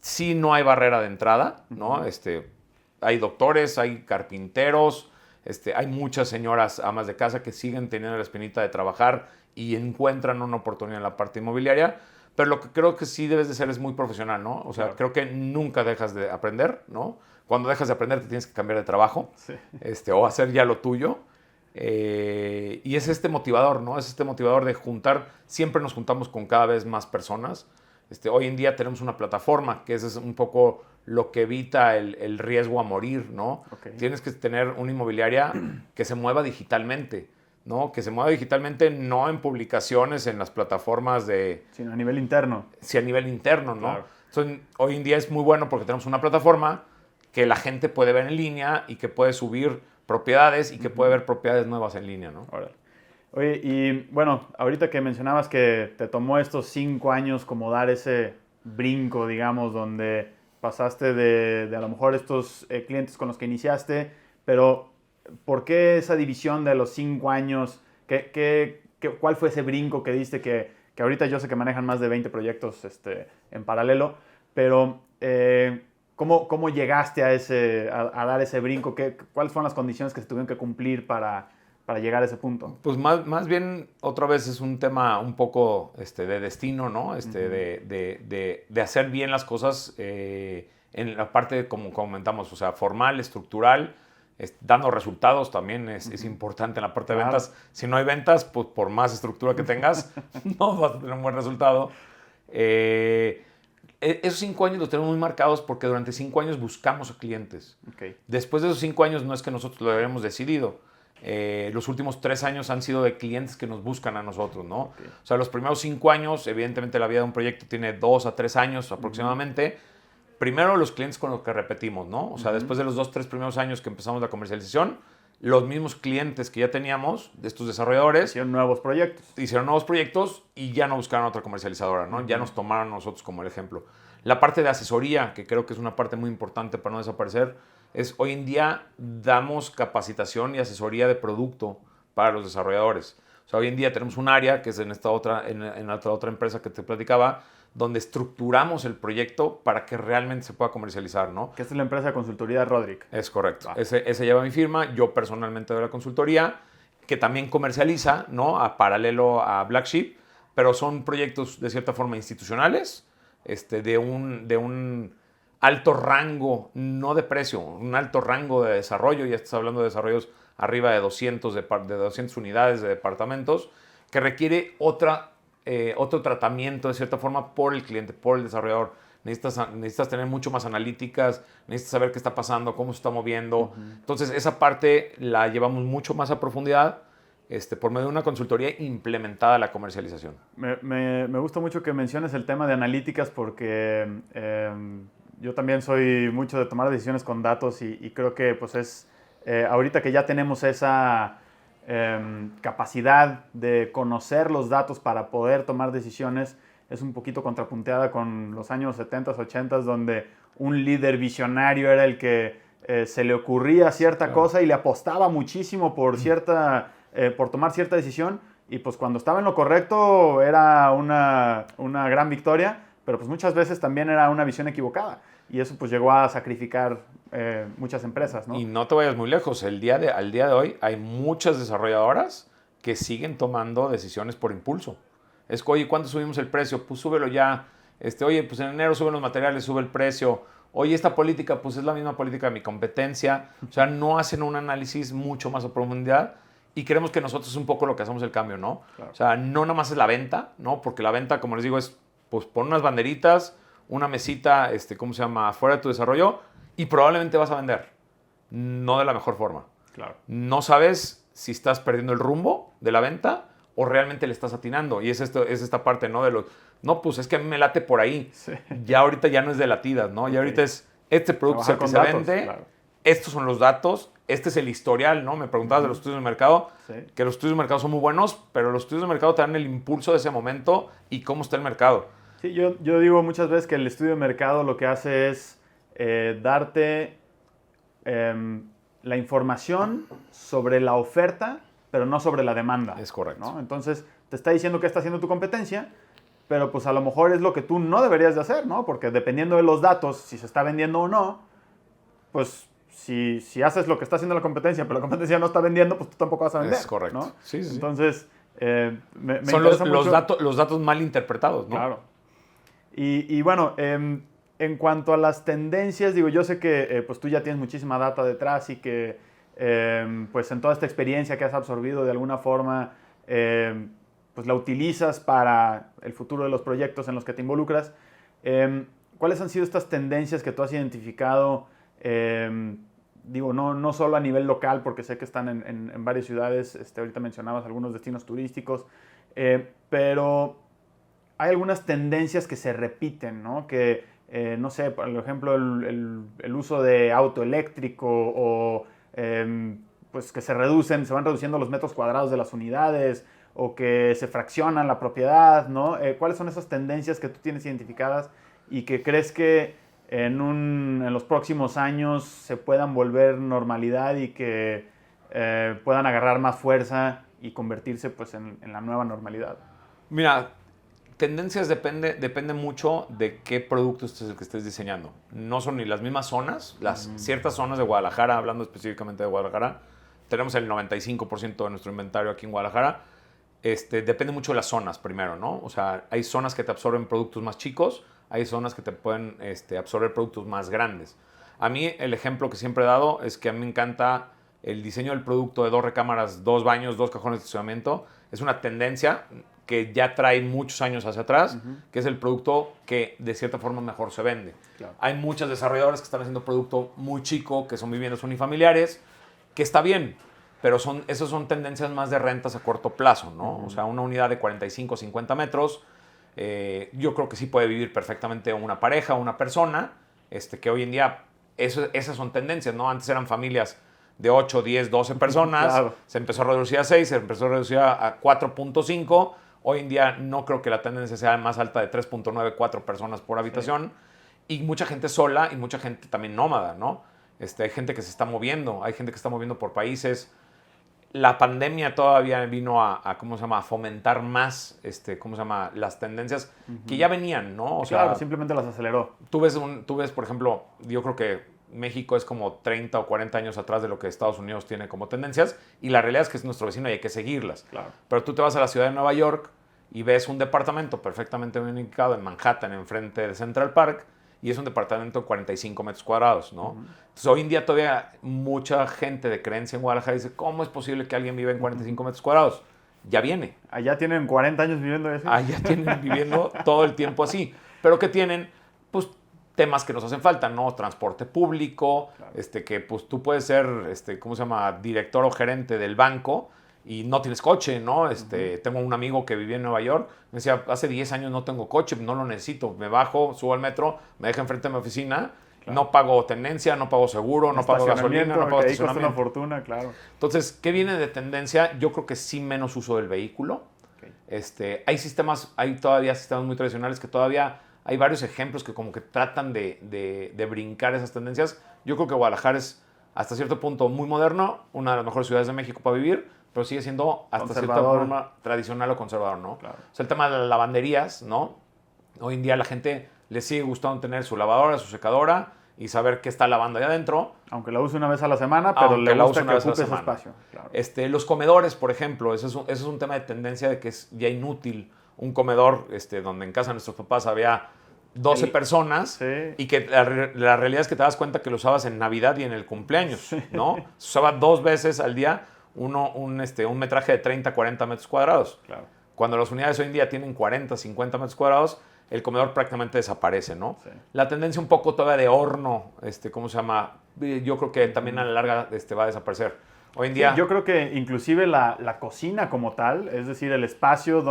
sí no hay barrera de entrada, ¿no? Hay doctores, hay carpinteros, hay muchas señoras amas de casa que siguen teniendo la espinita de trabajar y encuentran una oportunidad en la parte inmobiliaria, pero lo que creo que sí debes de ser es muy profesional, ¿no? O sea, creo que nunca dejas de aprender, ¿no? Cuando dejas de aprender te tienes que cambiar de trabajo, Sí. O hacer ya lo tuyo. Y es este motivador, ¿no? Es este motivador de juntar, siempre nos juntamos con cada vez más personas. Hoy en día tenemos una plataforma, que ese es un poco lo que evita el riesgo a morir, ¿no? Okay. Tienes que tener una inmobiliaria que se mueva digitalmente, ¿no? Que se mueva digitalmente no en publicaciones, en las plataformas sino a nivel interno. Sí, a nivel interno, ¿no? Claro. Entonces, hoy en día es muy bueno porque tenemos una plataforma que la gente puede ver en línea y que puede subir propiedades y que puede ver propiedades nuevas en línea, ¿no? Órale. Oye, y bueno, ahorita que mencionabas que te tomó estos 5 años como dar ese brinco, digamos, donde pasaste de a lo mejor estos clientes con los que iniciaste, pero ¿por qué esa división de los 5 años? ¿Cuál fue ese brinco que diste que ahorita yo sé que manejan más de 20 proyectos en paralelo, pero ¿cómo llegaste a dar ese brinco? ¿Cuáles fueron las condiciones que se tuvieron que cumplir para llegar a ese punto? Pues más bien, otra vez es un tema un poco de destino, ¿no? De hacer bien las cosas en la parte, como comentamos, o sea, formal, estructural, dando resultados también es importante en la parte de ventas. Si no hay ventas, pues por más estructura que tengas, no vas a tener un buen resultado. Esos 5 años los tenemos muy marcados porque durante 5 años buscamos a clientes. Okay. Después de esos 5 años no es que nosotros lo hayamos decidido. Los últimos 3 años han sido de clientes que nos buscan a nosotros, ¿no? Okay. O sea, los primeros 5 años, evidentemente la vida de un proyecto tiene 2 a 3 años aproximadamente. Primero los clientes con los que repetimos, ¿no? O sea, después de los 2, 3 primeros años que empezamos la comercialización, los mismos clientes que ya teníamos de estos desarrolladores hicieron nuevos proyectos y ya no buscaron otra comercializadora, ¿no? Ya nos tomaron a nosotros como el ejemplo. La parte de asesoría, que creo que es una parte muy importante para no desaparecer, es hoy en día damos capacitación y asesoría de producto para los desarrolladores. O sea, hoy en día tenemos un área, que es en esta otra empresa que te platicaba, donde estructuramos el proyecto para que realmente se pueda comercializar, ¿no? Que esta es la empresa de consultoría de Roderick. Es correcto. Ese lleva mi firma, yo personalmente doy la consultoría, que también comercializa, ¿no? A paralelo a Black Sheep, pero son proyectos de cierta forma institucionales, de un alto rango, no de precio, un alto rango de desarrollo, ya estás hablando de desarrollos arriba de 200 unidades de departamentos, que requiere otro tratamiento de cierta forma por el cliente, por el desarrollador. Necesitas tener mucho más analíticas, necesitas saber qué está pasando, cómo se está moviendo. Entonces, esa parte la llevamos mucho más a profundidad por medio de una consultoría implementada a la comercialización. Me gusta mucho que menciones el tema de analíticas porque yo también soy mucho de tomar decisiones con datos y creo que pues ahorita que ya tenemos esa capacidad de conocer los datos para poder tomar decisiones, es un poquito contrapunteada con los años 70s, 80s, donde un líder visionario era el que se le ocurría cierta cosa y le apostaba muchísimo por tomar cierta decisión, y pues cuando estaba en lo correcto era una gran victoria, pero pues muchas veces también era una visión equivocada, y eso pues llegó a sacrificar muchas empresas, ¿no? Y no te vayas muy lejos, al día de hoy hay muchas desarrolladoras que siguen tomando decisiones por impulso. Es que, oye, ¿cuánto subimos el precio? Pues súbelo ya. Oye, pues en enero suben los materiales, sube el precio. Oye, esta política, pues es la misma política de mi competencia. O sea, no hacen un análisis mucho más a profundidad y creemos que nosotros es un poco lo que hacemos el cambio, ¿no? Claro. O sea, no nada más es la venta, ¿no? Porque la venta, como les digo, es, pues pon unas banderitas, una mesita, ¿cómo se llama?, fuera de tu desarrollo y probablemente vas a vender. No de la mejor forma. Claro. No sabes si estás perdiendo el rumbo de la venta o realmente le estás atinando. Y es esta parte, ¿no? No, pues es que a mí me late por ahí. Sí. Ya ahorita ya no es de latidas, ¿no? Ya ahorita es, este producto es el que se vende, claro. Estos son los datos, este es el historial, ¿no? Me preguntabas de los estudios de mercado, que los estudios de mercado son muy buenos, pero los estudios de mercado te dan el impulso de ese momento y cómo está el mercado. Sí, yo digo muchas veces que el estudio de mercado lo que hace es darte la información sobre la oferta, pero no sobre la demanda. Es correcto. ¿No? Entonces, te está diciendo qué está haciendo tu competencia, pero pues a lo mejor es lo que tú no deberías de hacer, ¿no? Porque dependiendo de los datos, si se está vendiendo o no, pues si haces lo que está haciendo la competencia, pero la competencia no está vendiendo, pues tú tampoco vas a vender. Es correcto. ¿No? Sí. Entonces, me son los datos mal interpretados, ¿no? Claro. Y bueno, en cuanto a las tendencias, digo, yo sé que pues tú ya tienes muchísima data detrás y que pues en toda esta experiencia que has absorbido de alguna forma, pues la utilizas para el futuro de los proyectos en los que te involucras. ¿Cuáles han sido estas tendencias que tú has identificado? Digo, no solo a nivel local, porque sé que están en varias ciudades, ahorita mencionabas algunos destinos turísticos, pero hay algunas tendencias que se repiten, ¿no? Que, no sé, por ejemplo, el uso de auto eléctrico o pues que se van reduciendo los metros cuadrados de las unidades o que se fraccionan la propiedad, ¿no? ¿Cuáles son esas tendencias que tú tienes identificadas y que crees que en los próximos años se puedan volver normalidad y que puedan agarrar más fuerza y convertirse pues en la nueva normalidad? Mira, tendencias depende mucho de qué producto es el que estés diseñando. No son ni las mismas zonas, ciertas zonas de Guadalajara, hablando específicamente de Guadalajara, tenemos el 95% de nuestro inventario aquí en Guadalajara. Depende mucho de las zonas primero, ¿no? O sea, hay zonas que te absorben productos más chicos, hay zonas que te pueden absorber productos más grandes. A mí el ejemplo que siempre he dado es que a mí me encanta el diseño del producto de 2 recámaras, 2 baños, 2 cajones de estacionamiento. Es una tendencia que ya trae muchos años hacia atrás, que es el producto que de cierta forma mejor se vende. Claro. Hay muchos desarrolladores que están haciendo producto muy chico, que son viviendas unifamiliares, que está bien, pero esas son tendencias más de rentas a corto plazo, ¿no? O sea, una unidad de 45, 50 metros, yo creo que sí puede vivir perfectamente una pareja, una persona, que hoy en día esas son tendencias, ¿no? Antes eran familias de 8, 10, 12 personas, claro. Se empezó a reducir a 6, se empezó a reducir a 4.5, hoy en día no creo que la tendencia sea más alta de 3.9, 4 personas por habitación, sí. Y mucha gente sola y mucha gente también nómada, ¿no? Hay gente que se está moviendo, hay gente que está moviendo por países. La pandemia todavía vino a ¿cómo se llama?, a fomentar más, ¿cómo se llama?, las tendencias que ya venían, ¿no? O claro, sea, simplemente las aceleró. Tú ves, por ejemplo, yo creo que México es como 30 o 40 años atrás de lo que Estados Unidos tiene como tendencias, y la realidad es que es nuestro vecino y hay que seguirlas. Claro. Pero tú te vas a la ciudad de Nueva York y ves un departamento perfectamente bien ubicado en Manhattan, enfrente de Central Park, y es un departamento de 45 metros cuadrados, ¿no? Entonces, hoy en día todavía mucha gente de creencia en Guadalajara dice, ¿cómo es posible que alguien viva en 45 metros cuadrados? Ya viene. Allá tienen 40 años viviendo así. Allá tienen viviendo todo el tiempo así. Pero ¿qué tienen? Pues temas que nos hacen falta, ¿no? Transporte público, claro. Que pues tú puedes ser, ¿cómo se llama?, director o gerente del banco y no tienes coche, ¿no? Tengo un amigo que vivía en Nueva York, me decía, hace 10 años no tengo coche, no lo necesito, me bajo, subo al metro, me deja enfrente de mi oficina, claro. No pago tenencia, no pago seguro, no pago gasolina, no pago estacionamiento. Ahí cuesta una fortuna, claro. Entonces, ¿qué viene de tendencia? Yo creo que sí menos uso del vehículo. Okay. Hay todavía sistemas muy tradicionales que todavía hay varios ejemplos que como que tratan de brincar esas tendencias. Yo creo que Guadalajara es hasta cierto punto muy moderno, una de las mejores ciudades de México para vivir, pero sigue siendo hasta cierta forma tradicional o conservador, ¿no? Claro. O sea, el tema de las lavanderías, ¿no? Hoy en día a la gente le sigue gustando tener su lavadora, su secadora y saber qué está lavando ahí adentro. Aunque la use una vez a la semana, pero le gusta que ocupe ese espacio. Claro. Los comedores, por ejemplo, ese es un tema de tendencia de que es ya inútil un comedor donde en casa de nuestros papás había 12 personas, sí. Y que la realidad es que te das cuenta que lo usabas en Navidad y en el cumpleaños, sí. ¿no? Se usaba 2 veces al día un metraje de 30, 40 metros cuadrados. Claro. Cuando las unidades hoy en día tienen 40, 50 metros cuadrados, el comedor prácticamente desaparece, ¿no? Sí. La tendencia un poco todavía de horno, ¿cómo se llama? Yo creo que también a la larga va a desaparecer. Hoy en día... Sí, yo creo que inclusive la cocina como tal, es decir, el espacio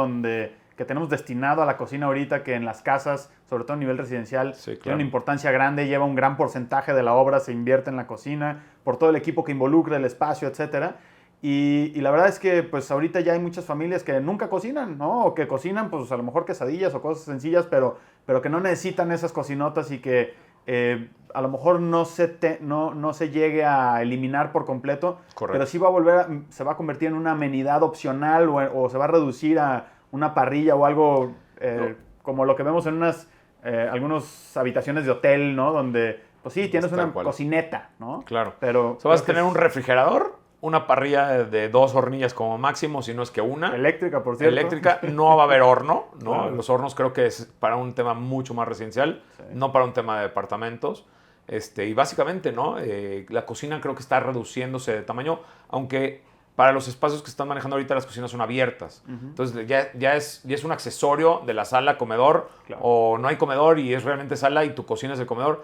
que tenemos destinado a la cocina ahorita, que en las casas, sobre todo a nivel residencial, Sí, claro. tiene una importancia grande, lleva un gran porcentaje de la obra, se invierte en la cocina, por todo el equipo que involucra, el espacio, etcétera. Y la verdad es que pues ahorita ya hay muchas familias que nunca cocinan, ¿no? O que cocinan pues a lo mejor quesadillas o cosas sencillas, pero que no necesitan esas cocinotas y que a lo mejor no se llegue a eliminar por completo, Correcto. pero sí se va a convertir en una amenidad opcional o se va a reducir a una parrilla o algo como lo que vemos en algunas habitaciones de hotel, ¿no? Donde pues sí, tienes una cocineta, ¿no? Claro. Pero vas a tener un refrigerador, una parrilla de 2 hornillas como máximo, si no es que una. Eléctrica, por cierto. Eléctrica, no va a haber horno, ¿no? Claro. Los hornos creo que es para un tema mucho más residencial, Sí. no para un tema de departamentos. Y básicamente, ¿no? La cocina creo que está reduciéndose de tamaño, aunque para los espacios que se están manejando ahorita las cocinas son abiertas. Entonces ya es un accesorio de la sala, comedor, Claro. o no hay comedor y es realmente sala y tu cocina es el comedor.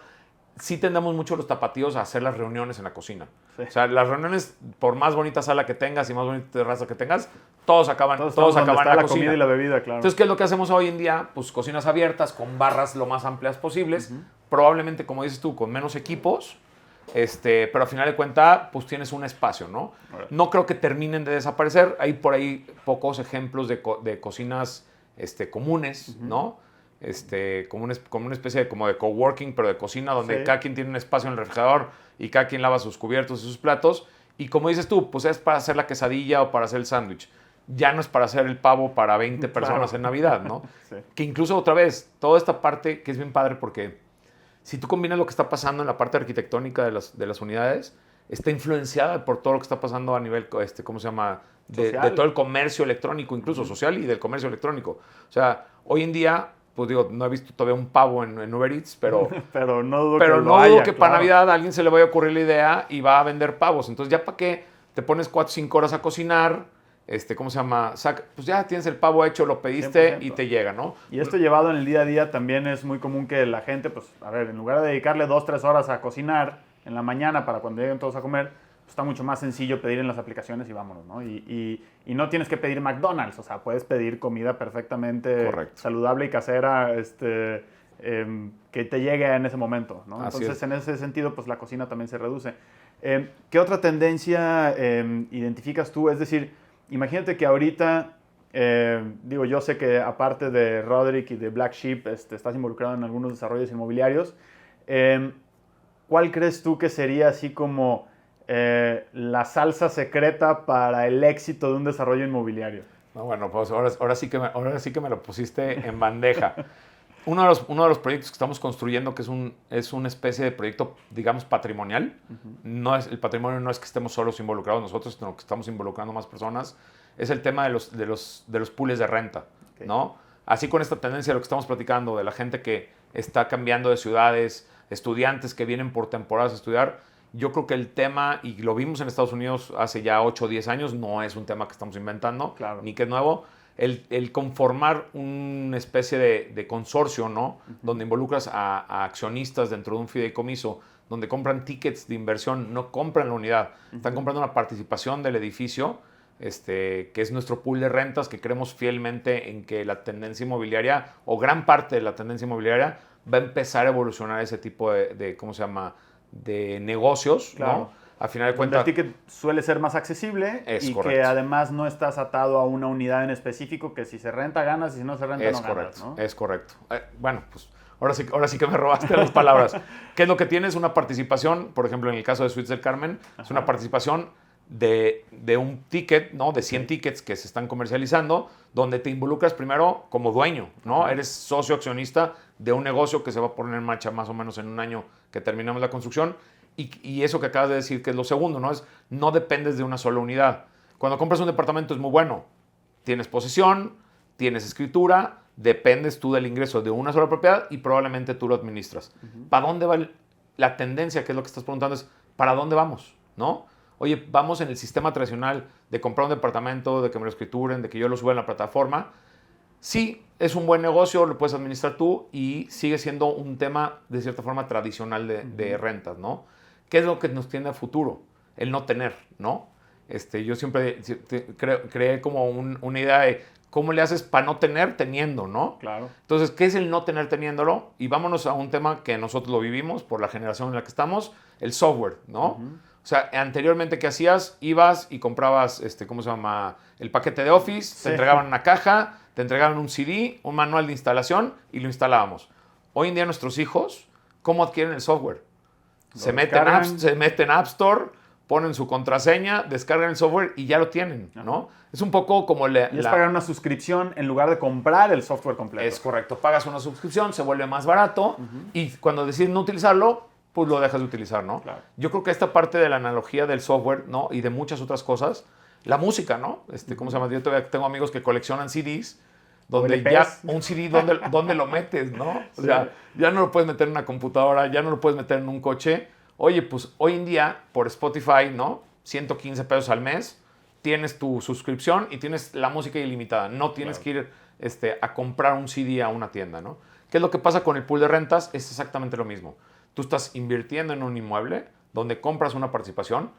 Sí tendemos mucho los tapatíos a hacer las reuniones en la cocina. Sí. O sea, las reuniones, por más bonita sala que tengas y más bonita terraza que tengas, todos acaban en la la cocina. Comida y la bebida, claro. Entonces, ¿qué es lo que hacemos hoy en día? Pues cocinas abiertas, con barras lo más amplias posibles. Probablemente, como dices tú, con menos equipos. Pero al final de cuentas, pues tienes un espacio, ¿no? Right. No creo que terminen de desaparecer. Hay por ahí pocos ejemplos de cocinas comunes, ¿no? Como una especie de coworking, pero de cocina, donde Sí. cada quien tiene un espacio en el refrigerador y cada quien lava sus cubiertos y sus platos. Y como dices tú, pues es para hacer la quesadilla o para hacer el sándwich. Ya no es para hacer el pavo para 20 personas Claro. en Navidad, ¿no? Sí. Que incluso otra vez, toda esta parte que es bien padre porque si tú combinas lo que está pasando en la parte arquitectónica de las unidades, está influenciada por todo lo que está pasando a nivel, ¿cómo se llama? De todo el comercio electrónico, incluso social y del comercio electrónico. O sea, hoy en día, pues digo, no he visto todavía un pavo en Uber Eats, pero no dudo que para Navidad a alguien se le vaya a ocurrir la idea y va a vender pavos. Entonces, ¿ya para qué te pones 4 o 5 horas a cocinar? ¿Cómo se llama? Pues ya tienes el pavo hecho, lo pediste 100%. y te llega, ¿no? Y esto llevado en el día a día también es muy común que la gente, pues, a ver, en lugar de dedicarle 2 o 3 horas a cocinar en la mañana para cuando lleguen todos a comer, pues está mucho más sencillo pedir en las aplicaciones y vámonos, ¿no? Y no tienes que pedir McDonald's, o sea, puedes pedir comida perfectamente Correcto. saludable y casera, que te llegue en ese momento, ¿no? Así Entonces, es. en ese sentido, pues la cocina también se reduce. ¿Qué otra tendencia identificas tú? Es decir, imagínate que ahorita, yo sé que aparte de Roderick y de Black Sheep, estás involucrado en algunos desarrollos inmobiliarios. ¿Cuál crees tú que sería así como la salsa secreta para el éxito de un desarrollo inmobiliario? No, bueno, pues ahora sí que me lo pusiste en bandeja. Uno de los proyectos que estamos construyendo, que es una especie de proyecto, digamos, patrimonial. El patrimonio no es que estemos solos involucrados nosotros, sino que estamos involucrando más personas. Es el tema de los pools de renta, Okay. ¿no? Así con esta tendencia de lo que estamos platicando, de la gente que está cambiando de ciudades, estudiantes que vienen por temporadas a estudiar, yo creo que el tema, y lo vimos en Estados Unidos hace ya 8 o 10 años, no es un tema que estamos inventando, Claro. ni que es nuevo. El conformar una especie de consorcio, ¿no? Donde involucras a accionistas dentro de un fideicomiso, donde compran tickets de inversión, no compran la unidad, están comprando una participación del edificio, que es nuestro pool de rentas, que creemos fielmente en que la tendencia inmobiliaria, o gran parte de la tendencia inmobiliaria, va a empezar a evolucionar ese tipo de ¿cómo se llama?, de negocios, Claro. ¿no? Al final de Donde cuentas, el ticket suele ser más accesible Es y correcto. que además no estás atado a una unidad en específico que si se renta ganas y si no se renta es no correcto, ganas, ¿no? es correcto. Bueno, pues ahora sí que me robaste las palabras. ¿Qué es lo que tienes? Una participación, por ejemplo, en el caso de Suites del Carmen, es una participación de un ticket, ¿no? De 100 tickets que se están comercializando, donde te involucras primero como dueño, ¿no? Eres socio accionista de un negocio que se va a poner en marcha más o menos en un año que terminamos la construcción. Y eso que acabas de decir, que es lo segundo, ¿no? No dependes de una sola unidad. Cuando compras un departamento es muy bueno. Tienes posesión, tienes escritura, dependes tú del ingreso de una sola propiedad y probablemente tú lo administras. ¿Para dónde va la tendencia? Que es lo que estás preguntando, es ¿para dónde vamos? ¿No? Oye, vamos en el sistema tradicional de comprar un departamento, de que me lo escrituren, de que yo lo suba en la plataforma. Sí, es un buen negocio, lo puedes administrar tú y sigue siendo un tema de cierta forma tradicional de rentas, ¿no? ¿Qué es lo que nos tiene a futuro? El no tener, ¿no? Yo siempre creé como una idea de cómo le haces para no tener teniendo, ¿no? Claro. Entonces, ¿qué es el no tener teniéndolo? Y vámonos a un tema que nosotros lo vivimos por la generación en la que estamos, el software, ¿no? O sea, anteriormente, ¿qué hacías? Ibas y comprabas, ¿cómo se llama? El paquete de Office, te entregaban una caja, te entregaban un CD, un manual de instalación y lo instalábamos. Hoy en día nuestros hijos, ¿cómo adquieren el software? Se meten en App Store, ponen su contraseña, descargan el software y ya lo tienen, ¿no? Es un poco como y es pagar una suscripción en lugar de comprar el software completo. Es correcto. Pagas una suscripción, se vuelve más barato y cuando decides no utilizarlo, pues lo dejas de utilizar, ¿no? Claro. Yo creo que esta parte de la analogía del software, ¿no? Y de muchas otras cosas, la música, ¿no? ¿Cómo se llama? Yo todavía tengo amigos que coleccionan CDs, donde ya un CD, ¿dónde lo metes, no? O sea, ya no lo puedes meter en una computadora, ya no lo puedes meter en un coche. Oye, pues hoy en día, por Spotify, ¿no? 115 pesos al mes, tienes tu suscripción y tienes la música ilimitada. No tienes que ir a comprar un CD a una tienda, ¿no? ¿Qué es lo que pasa con el pool de rentas? Es exactamente lo mismo. Tú estás invirtiendo en un inmueble donde compras una participación,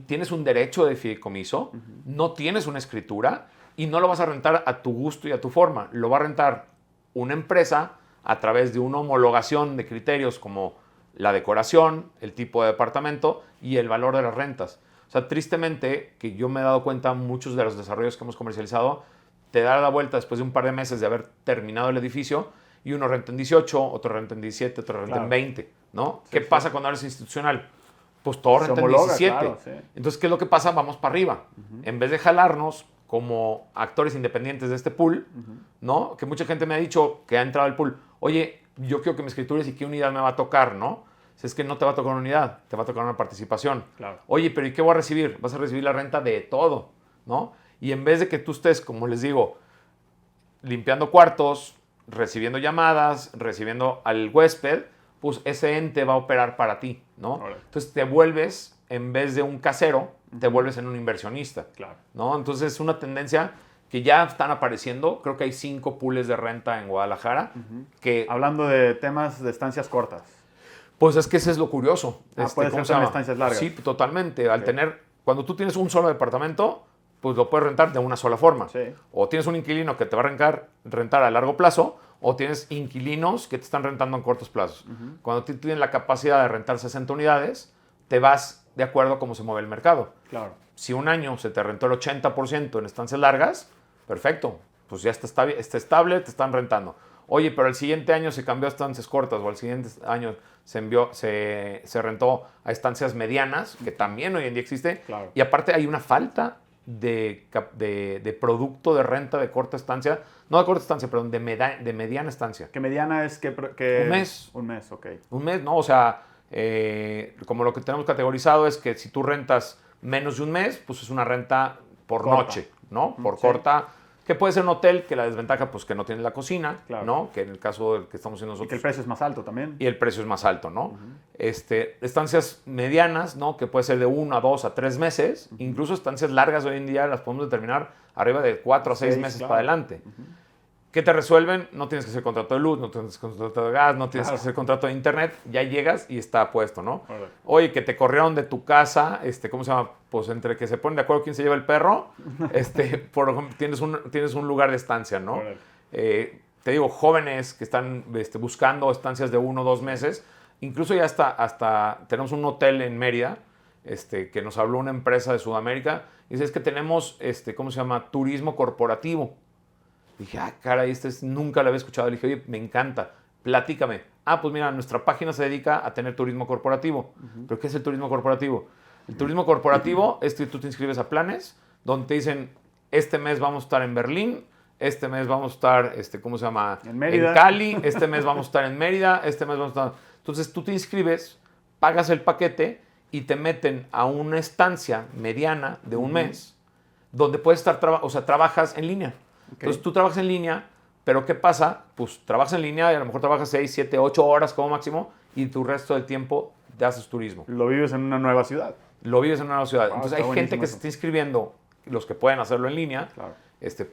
tienes un derecho de fideicomiso, no tienes una escritura y no lo vas a rentar a tu gusto y a tu forma. Lo va a rentar una empresa a través de una homologación de criterios como la decoración, el tipo de departamento y el valor de las rentas. O sea, tristemente, que yo me he dado cuenta, muchos de los desarrollos que hemos comercializado, te da la vuelta después de un par de meses de haber terminado el edificio y uno renta en 18, otro renta en 17, otro renta en 20, ¿no? Sí, ¿qué pasa cuando eres institucional? Pues todo renta en 17. Claro, sí. Entonces, ¿qué es lo que pasa? Vamos para arriba. En vez de jalarnos como actores independientes de este pool, ¿no? Que mucha gente me ha dicho que ha entrado al pool, oye, yo quiero que me escritures y qué unidad me va a tocar, ¿no? Si es que no te va a tocar una unidad, te va a tocar una participación. Claro. Oye, pero ¿y qué voy a recibir? Vas a recibir la renta de todo, ¿no? Y en vez de que tú estés, como les digo, limpiando cuartos, recibiendo llamadas, recibiendo al huésped, pues ese ente va a operar para ti, ¿no? Right. Entonces te vuelves, en vez de un casero, te vuelves en un inversionista, claro, ¿no? Entonces es una tendencia que ya están apareciendo. Creo que hay 5 pools de renta en Guadalajara. Que, hablando de temas de estancias cortas. Pues es que ese es lo curioso. Puede ser también estancias largas. Sí, totalmente. Al tener, cuando tú tienes un solo departamento, pues lo puedes rentar de una sola forma. Sí. O tienes un inquilino que te va a rentar a largo plazo, o tienes inquilinos que te están rentando en cortos plazos. Cuando tú tienes la capacidad de rentar 60 unidades, te vas de acuerdo a cómo se mueve el mercado. Claro. Si un año se te rentó el 80% en estancias largas, perfecto. Pues ya está estable, te están rentando. Oye, pero el siguiente año se cambió a estancias cortas, o el siguiente año se rentó a estancias medianas, que también hoy en día existe. Claro. Y aparte hay una falta de producto de renta de corta estancia, no de corta estancia, perdón, de mediana estancia. ¿Qué mediana es? Un mes. Un mes, ok. Un mes, ¿no? O sea, como lo que tenemos categorizado es que si tú rentas menos de un mes, pues es una renta por corta noche, ¿no? Por corta. Que puede ser un hotel, que la desventaja, pues que no tiene la cocina, claro, ¿no? Que en el caso del que estamos haciendo nosotros. Y que el precio es más alto también. Y el precio es más alto, ¿no? Estancias medianas, ¿no? Que puede ser de 1 a 2 a 3 meses. Incluso estancias largas hoy en día las podemos determinar arriba de 4 a 6 meses, claro, para adelante. ¿Qué te resuelven? No tienes que hacer contrato de luz, no tienes que hacer contrato de gas, no tienes que hacer contrato de internet. Ya llegas y está puesto, ¿no? Oye, que te corrieron de tu casa, ¿cómo se llama? Pues entre que se ponen de acuerdo quién se lleva el perro, por ejemplo, tienes un lugar de estancia, ¿no? Te digo, jóvenes que están buscando estancias de 1 o 2 meses, incluso ya hasta tenemos un hotel en Mérida, que nos habló una empresa de Sudamérica, y dice, es que tenemos, ¿cómo se llama? Turismo corporativo. Dije, caray, nunca lo había escuchado. Le dije, oye, me encanta, platícame. Pues mira, nuestra página se dedica a tener turismo corporativo. ¿Pero qué es el turismo corporativo? El turismo corporativo es que tú te inscribes a planes donde te dicen, este mes vamos a estar en Berlín, este mes vamos a estar, ¿cómo se llama? En Mérida. En Cali, este mes vamos a estar en Mérida, este mes vamos a estar... Entonces tú te inscribes, pagas el paquete y te meten a una estancia mediana de un mes donde puedes estar, trabajas en línea. Okay. Entonces tú trabajas en línea, pero ¿qué pasa? Pues trabajas en línea y a lo mejor trabajas 6, 7, 8 horas como máximo y tu resto del tiempo te haces turismo. Lo vives en una nueva ciudad. Lo vives en una nueva ciudad. Entonces hay gente que se está inscribiendo, los que pueden hacerlo en línea, claro,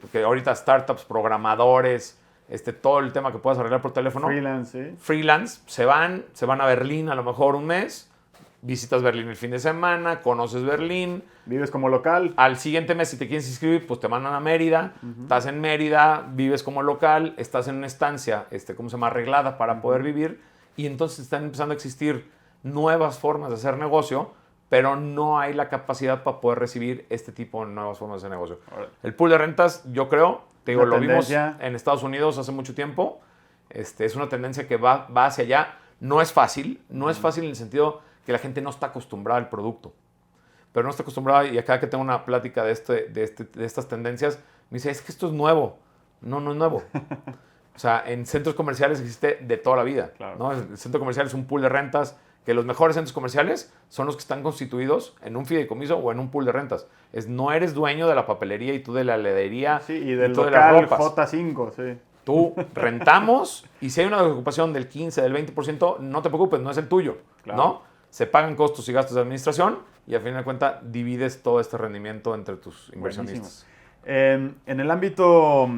porque ahorita startups, programadores, todo el tema que puedas arreglar por teléfono. Freelance, ¿sí? Freelance, se van a Berlín a lo mejor un mes, visitas Berlín el fin de semana, conoces Berlín. Vives como local. Al siguiente mes, si te quieres inscribir, pues te mandan a Mérida. Estás en Mérida, vives como local, estás en una estancia, ¿cómo se llama? Arreglada para poder vivir. Y entonces están empezando a existir nuevas formas de hacer negocio, pero no hay la capacidad para poder recibir este tipo de nuevas formas de hacer negocio. El pool de rentas, yo creo, te digo, lo vimos en Estados Unidos hace mucho tiempo. Es una tendencia que va hacia allá. No es fácil en el sentido que la gente no está acostumbrada al producto. Pero no está acostumbrada, y acá que tengo una plática de estas tendencias, me dice, es que esto es nuevo. No, no es nuevo. O sea, en centros comerciales existe de toda la vida. Claro. ¿no? El centro comercial es un pool de rentas, que los mejores centros comerciales son los que están constituidos en un fideicomiso o en un pool de rentas. No eres dueño de la papelería y tú de la heladería y del tú local de las ropas. J5, sí. Tú rentamos y si hay una ocupación del 15, del 20%, no te preocupes, no es el tuyo. Claro. ¿no? Se pagan costos y gastos de administración y al final de cuentas divides todo este rendimiento entre tus inversionistas. En el ámbito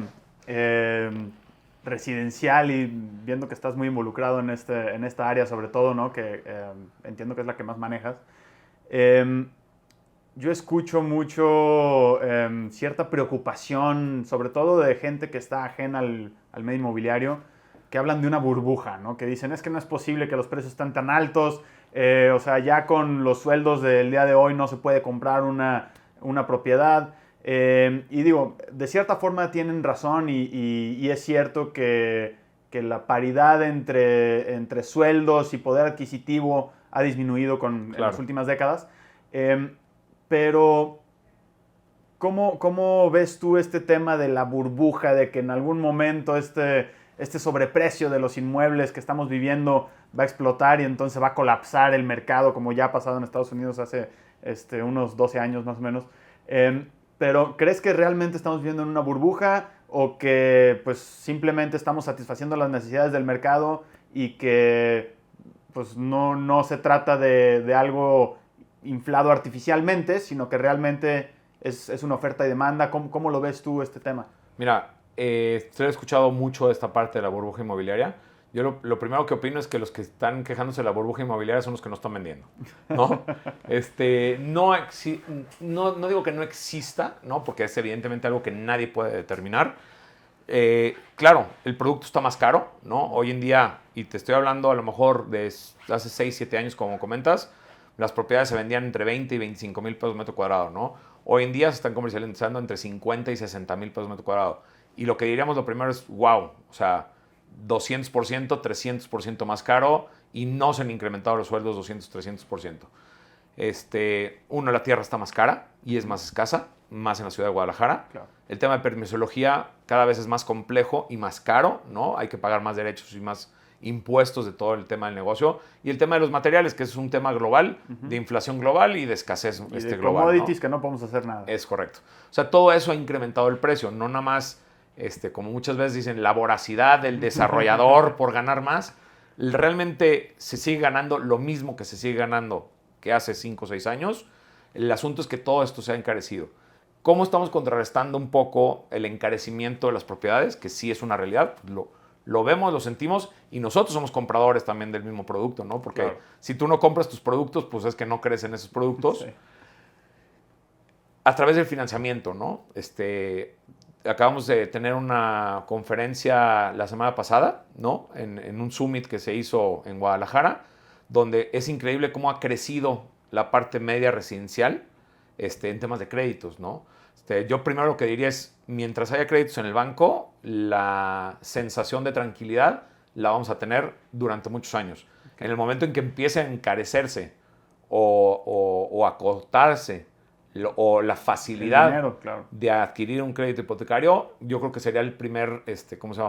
residencial y viendo que estás muy involucrado en esta área sobre todo, ¿no? Que entiendo que es la que más manejas, yo escucho mucho cierta preocupación, sobre todo de gente que está ajena al medio inmobiliario, que hablan de una burbuja, ¿no? Que dicen, es que no es posible que los precios están tan altos, o sea, ya con los sueldos del día de hoy no se puede comprar una propiedad. Y digo, de cierta forma tienen razón y es cierto que la paridad entre sueldos y poder adquisitivo ha disminuido en las últimas décadas. Pero, ¿cómo ves tú este tema de la burbuja, de que en algún momento este sobreprecio de los inmuebles que estamos viviendo va a explotar y entonces va a colapsar el mercado, como ya ha pasado en Estados Unidos hace unos 12 años más o menos? Pero, ¿crees que realmente estamos viviendo en una burbuja o que pues simplemente estamos satisfaciendo las necesidades del mercado y que pues no se trata de algo inflado artificialmente, sino que realmente es una oferta y demanda? ¿Cómo lo ves tú este tema? Mira, he escuchado mucho de esta parte de la burbuja inmobiliaria. Yo lo primero que opino es que los que están quejándose de la burbuja inmobiliaria son los que no están vendiendo, ¿no? No digo que no exista, ¿no? Porque es evidentemente algo que nadie puede determinar. Claro, el producto está más caro, ¿no? Hoy en día, y te estoy hablando a lo mejor de hace 6, 7 años, como comentas, las propiedades se vendían entre 20 y 25 mil pesos metro cuadrado, ¿no? Hoy en día se están comercializando entre 50 y 60 mil pesos metro cuadrado. Y lo que diríamos lo primero es, wow, o sea, 200%, 300% más caro y no se han incrementado los sueldos 200, 300%. La tierra está más cara y es más escasa, más en la ciudad de Guadalajara. Claro. El tema de permisología cada vez es más complejo y más caro, ¿no? Hay que pagar más derechos y más impuestos de todo el tema del negocio. Y el tema de los materiales, que es un tema global, de inflación global y de escasez y de global. Commodities, ¿no? que no podemos hacer nada. Es correcto. O sea, todo eso ha incrementado el precio, no nada más, como muchas veces dicen, la voracidad del desarrollador por ganar más. Realmente se sigue ganando lo mismo que se sigue ganando que hace 5 o 6 años. El asunto es que todo esto se ha encarecido. ¿Cómo estamos contrarrestando un poco el encarecimiento de las propiedades? Que sí es una realidad, lo vemos, lo sentimos y nosotros somos compradores también del mismo producto, ¿no? Porque claro, si tú no compras tus productos, pues es que no crees en esos productos. Sí. A través del financiamiento, ¿no? Acabamos de tener una conferencia la semana pasada, ¿no? En un summit que se hizo en Guadalajara, donde es increíble cómo ha crecido la parte media residencial en temas de créditos, ¿no? Yo primero lo que diría es, mientras haya créditos en el banco, la sensación de tranquilidad la vamos a tener durante muchos años. Okay. En el momento en que empiece a encarecerse o acotarse o la facilidad dinero, claro, de adquirir un crédito hipotecario, yo creo que sería el primer,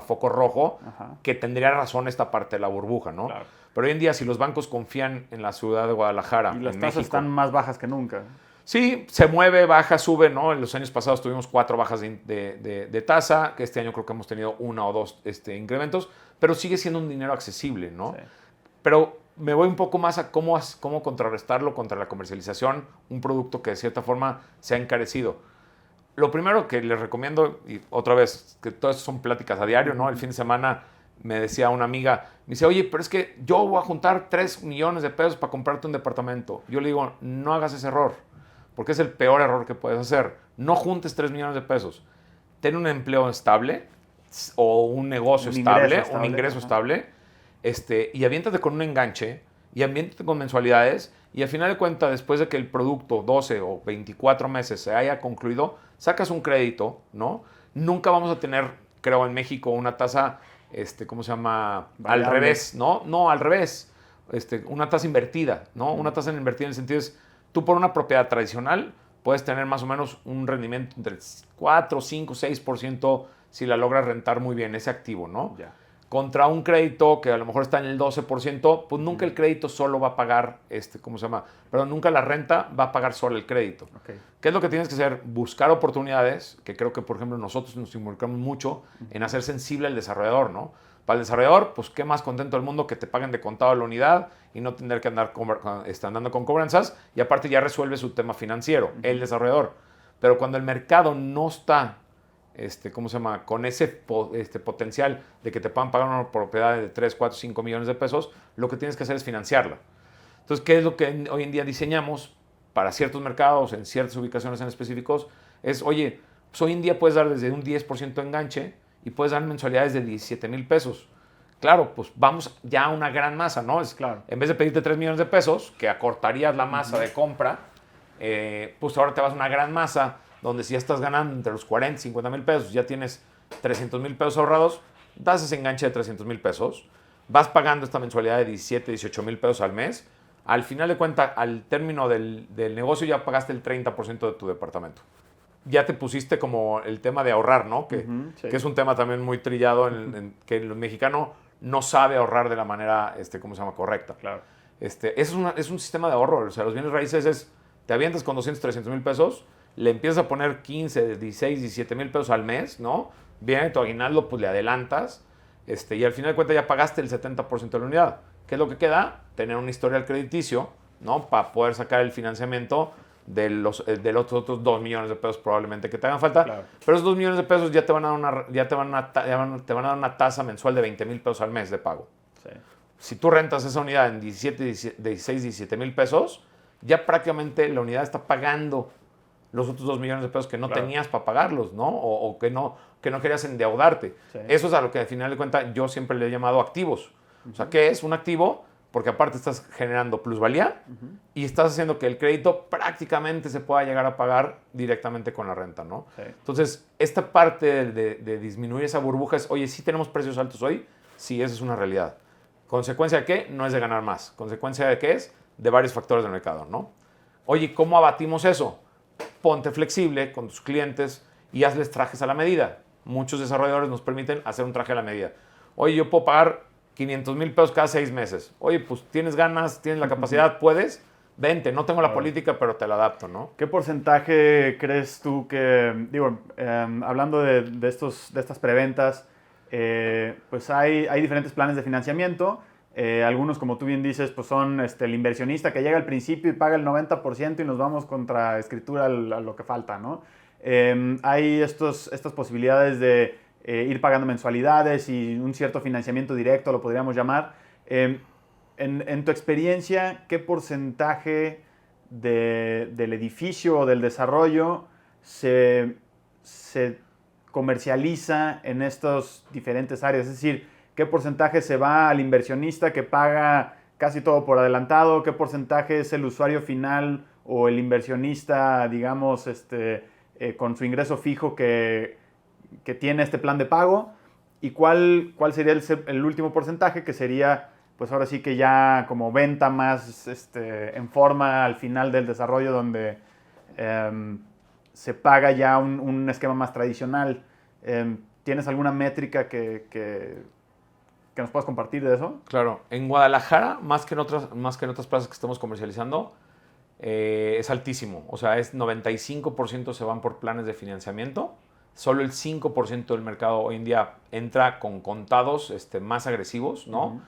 foco rojo, que tendría razón esta parte de la burbuja, ¿no? Claro. Pero hoy en día, si los bancos confían en la ciudad de Guadalajara, y las en tasas México, están más bajas que nunca. Sí, se mueve, baja, sube, ¿no? En los años pasados tuvimos 4 bajas de tasa, que este año creo que hemos tenido 1 o 2 incrementos, pero sigue siendo un dinero accesible, ¿no? Sí. Pero me voy un poco más a cómo contrarrestarlo contra la comercialización, un producto que de cierta forma se ha encarecido. lo primero que les recomiendo, y otra vez, que todas son pláticas a diario, ¿no? El fin de semana me decía una amiga, me dice, oye, pero es que yo voy a juntar 3 millones de pesos para comprarte un departamento. Yo le digo, no hagas ese error, porque es el peor error que puedes hacer. No juntes 3 millones de pesos. Ten un empleo estable o un negocio estable, un ingreso estable, y aviéntate con un enganche y aviéntate con mensualidades y al final de cuentas, después de que el producto 12 o 24 meses se haya concluido, sacas un crédito, ¿no? Nunca vamos a tener, creo, en México una tasa, ¿cómo se llama? Variable. Al revés, ¿no? No, al revés. Una tasa invertida, ¿no? Una tasa invertida en el sentido es, tú por una propiedad tradicional puedes tener más o menos un rendimiento entre 4, 5, 6% si la logras rentar muy bien, ese activo, ¿no? Ya. Contra un crédito que a lo mejor está en el 12%, pues nunca el crédito solo va a pagar, ¿cómo se llama? Perdón, nunca la renta va a pagar solo el crédito. Okay. ¿Qué es lo que tienes que hacer? Buscar oportunidades, que creo que, por ejemplo, nosotros nos involucramos mucho en hacer sensible al desarrollador, ¿no? Para el desarrollador, pues qué más contento del mundo que te paguen de contado la unidad y no tener que andar andando con cobranzas y aparte ya resuelve su tema financiero, el desarrollador. Pero cuando el mercado no está ¿cómo se llama? Con ese potencial de que te puedan pagar una propiedad de 3, 4, 5 millones de pesos, lo que tienes que hacer es financiarla. Entonces, ¿qué es lo que hoy en día diseñamos para ciertos mercados, en ciertas ubicaciones en específicos? Es, oye, pues hoy en día puedes dar desde un 10% de enganche y puedes dar mensualidades de 17,000 pesos. Claro, pues vamos ya a una gran masa, ¿no? Claro. En vez de pedirte 3 millones de pesos, que acortarías la masa de compra, pues ahora te vas a una gran masa donde si ya estás ganando entre los 40 y 50 mil pesos, ya tienes 300 mil pesos ahorrados, das ese enganche de 300 mil pesos, vas pagando esta mensualidad de 17, 18 mil pesos al mes, al final de cuentas, al término del negocio ya pagaste el 30% de tu departamento. Ya te pusiste como el tema de ahorrar, ¿no? Que es un tema también muy trillado, que el mexicano no sabe ahorrar de la manera, ¿cómo se llama? Correcta. Claro. Es un sistema de ahorro, o sea, los bienes raíces es, te avientas con 200, 300 mil pesos, le empiezas a poner 15, 16, 17 mil pesos al mes, ¿no? Viene tu aguinaldo, pues le adelantas, y al final de cuentas ya pagaste el 70% de la unidad. ¿Qué es lo que queda? Tener un historial crediticio, ¿no? Para poder sacar el financiamiento de los otros 2 millones de pesos probablemente que te hagan falta. Claro. Pero esos 2 millones de pesos ya te van a dar una tasa mensual de 20 mil pesos al mes de pago. Sí. Si tú rentas esa unidad en 16, 17 mil pesos, ya prácticamente la unidad está pagando los otros 2 millones de pesos que no tenías para pagarlos, ¿no? O que no querías endeudarte. Sí. Eso es a lo que al final de cuentas yo siempre le he llamado activos. O sea, ¿qué es un activo? Porque aparte estás generando plusvalía y estás haciendo que el crédito prácticamente se pueda llegar a pagar directamente con la renta, ¿no? Sí. Entonces, esta parte de disminuir esa burbuja es, oye, ¿sí tenemos precios altos hoy? Sí, esa es una realidad. ¿Consecuencia de qué? No es de ganar más. ¿Consecuencia de qué es? De varios factores del mercado, ¿no? Oye, ¿cómo abatimos eso? Ponte flexible con tus clientes y hazles trajes a la medida. Muchos desarrolladores nos permiten hacer un traje a la medida. Oye, yo puedo pagar 500 mil pesos cada 6 meses. Oye, pues tienes ganas, tienes la capacidad, puedes, vente. No tengo la política, pero te la adapto, ¿no? ¿Qué porcentaje crees tú que, hablando de estas preventas, pues hay diferentes planes de financiamiento? Algunos, como tú bien dices, pues son el inversionista que llega al principio y paga el 90% y nos vamos contra escritura a lo que falta, ¿no? Hay estas posibilidades de ir pagando mensualidades y un cierto financiamiento directo, lo podríamos llamar. En tu experiencia, ¿qué porcentaje del edificio o del desarrollo se comercializa en estas diferentes áreas? Es decir, ¿qué porcentaje se va al inversionista que paga casi todo por adelantado? ¿Qué porcentaje es el usuario final o el inversionista, digamos, con su ingreso fijo que tiene este plan de pago? ¿Y cuál sería el último porcentaje, que sería, pues ahora sí que ya como venta más en forma al final del desarrollo, donde se paga ya un esquema más tradicional? ¿Tienes alguna métrica que nos puedas compartir de eso? Claro. En Guadalajara, más que en otras plazas que estamos comercializando, es altísimo. O sea, es 95% se van por planes de financiamiento. Solo el 5% del mercado hoy en día entra con contados más agresivos, ¿no?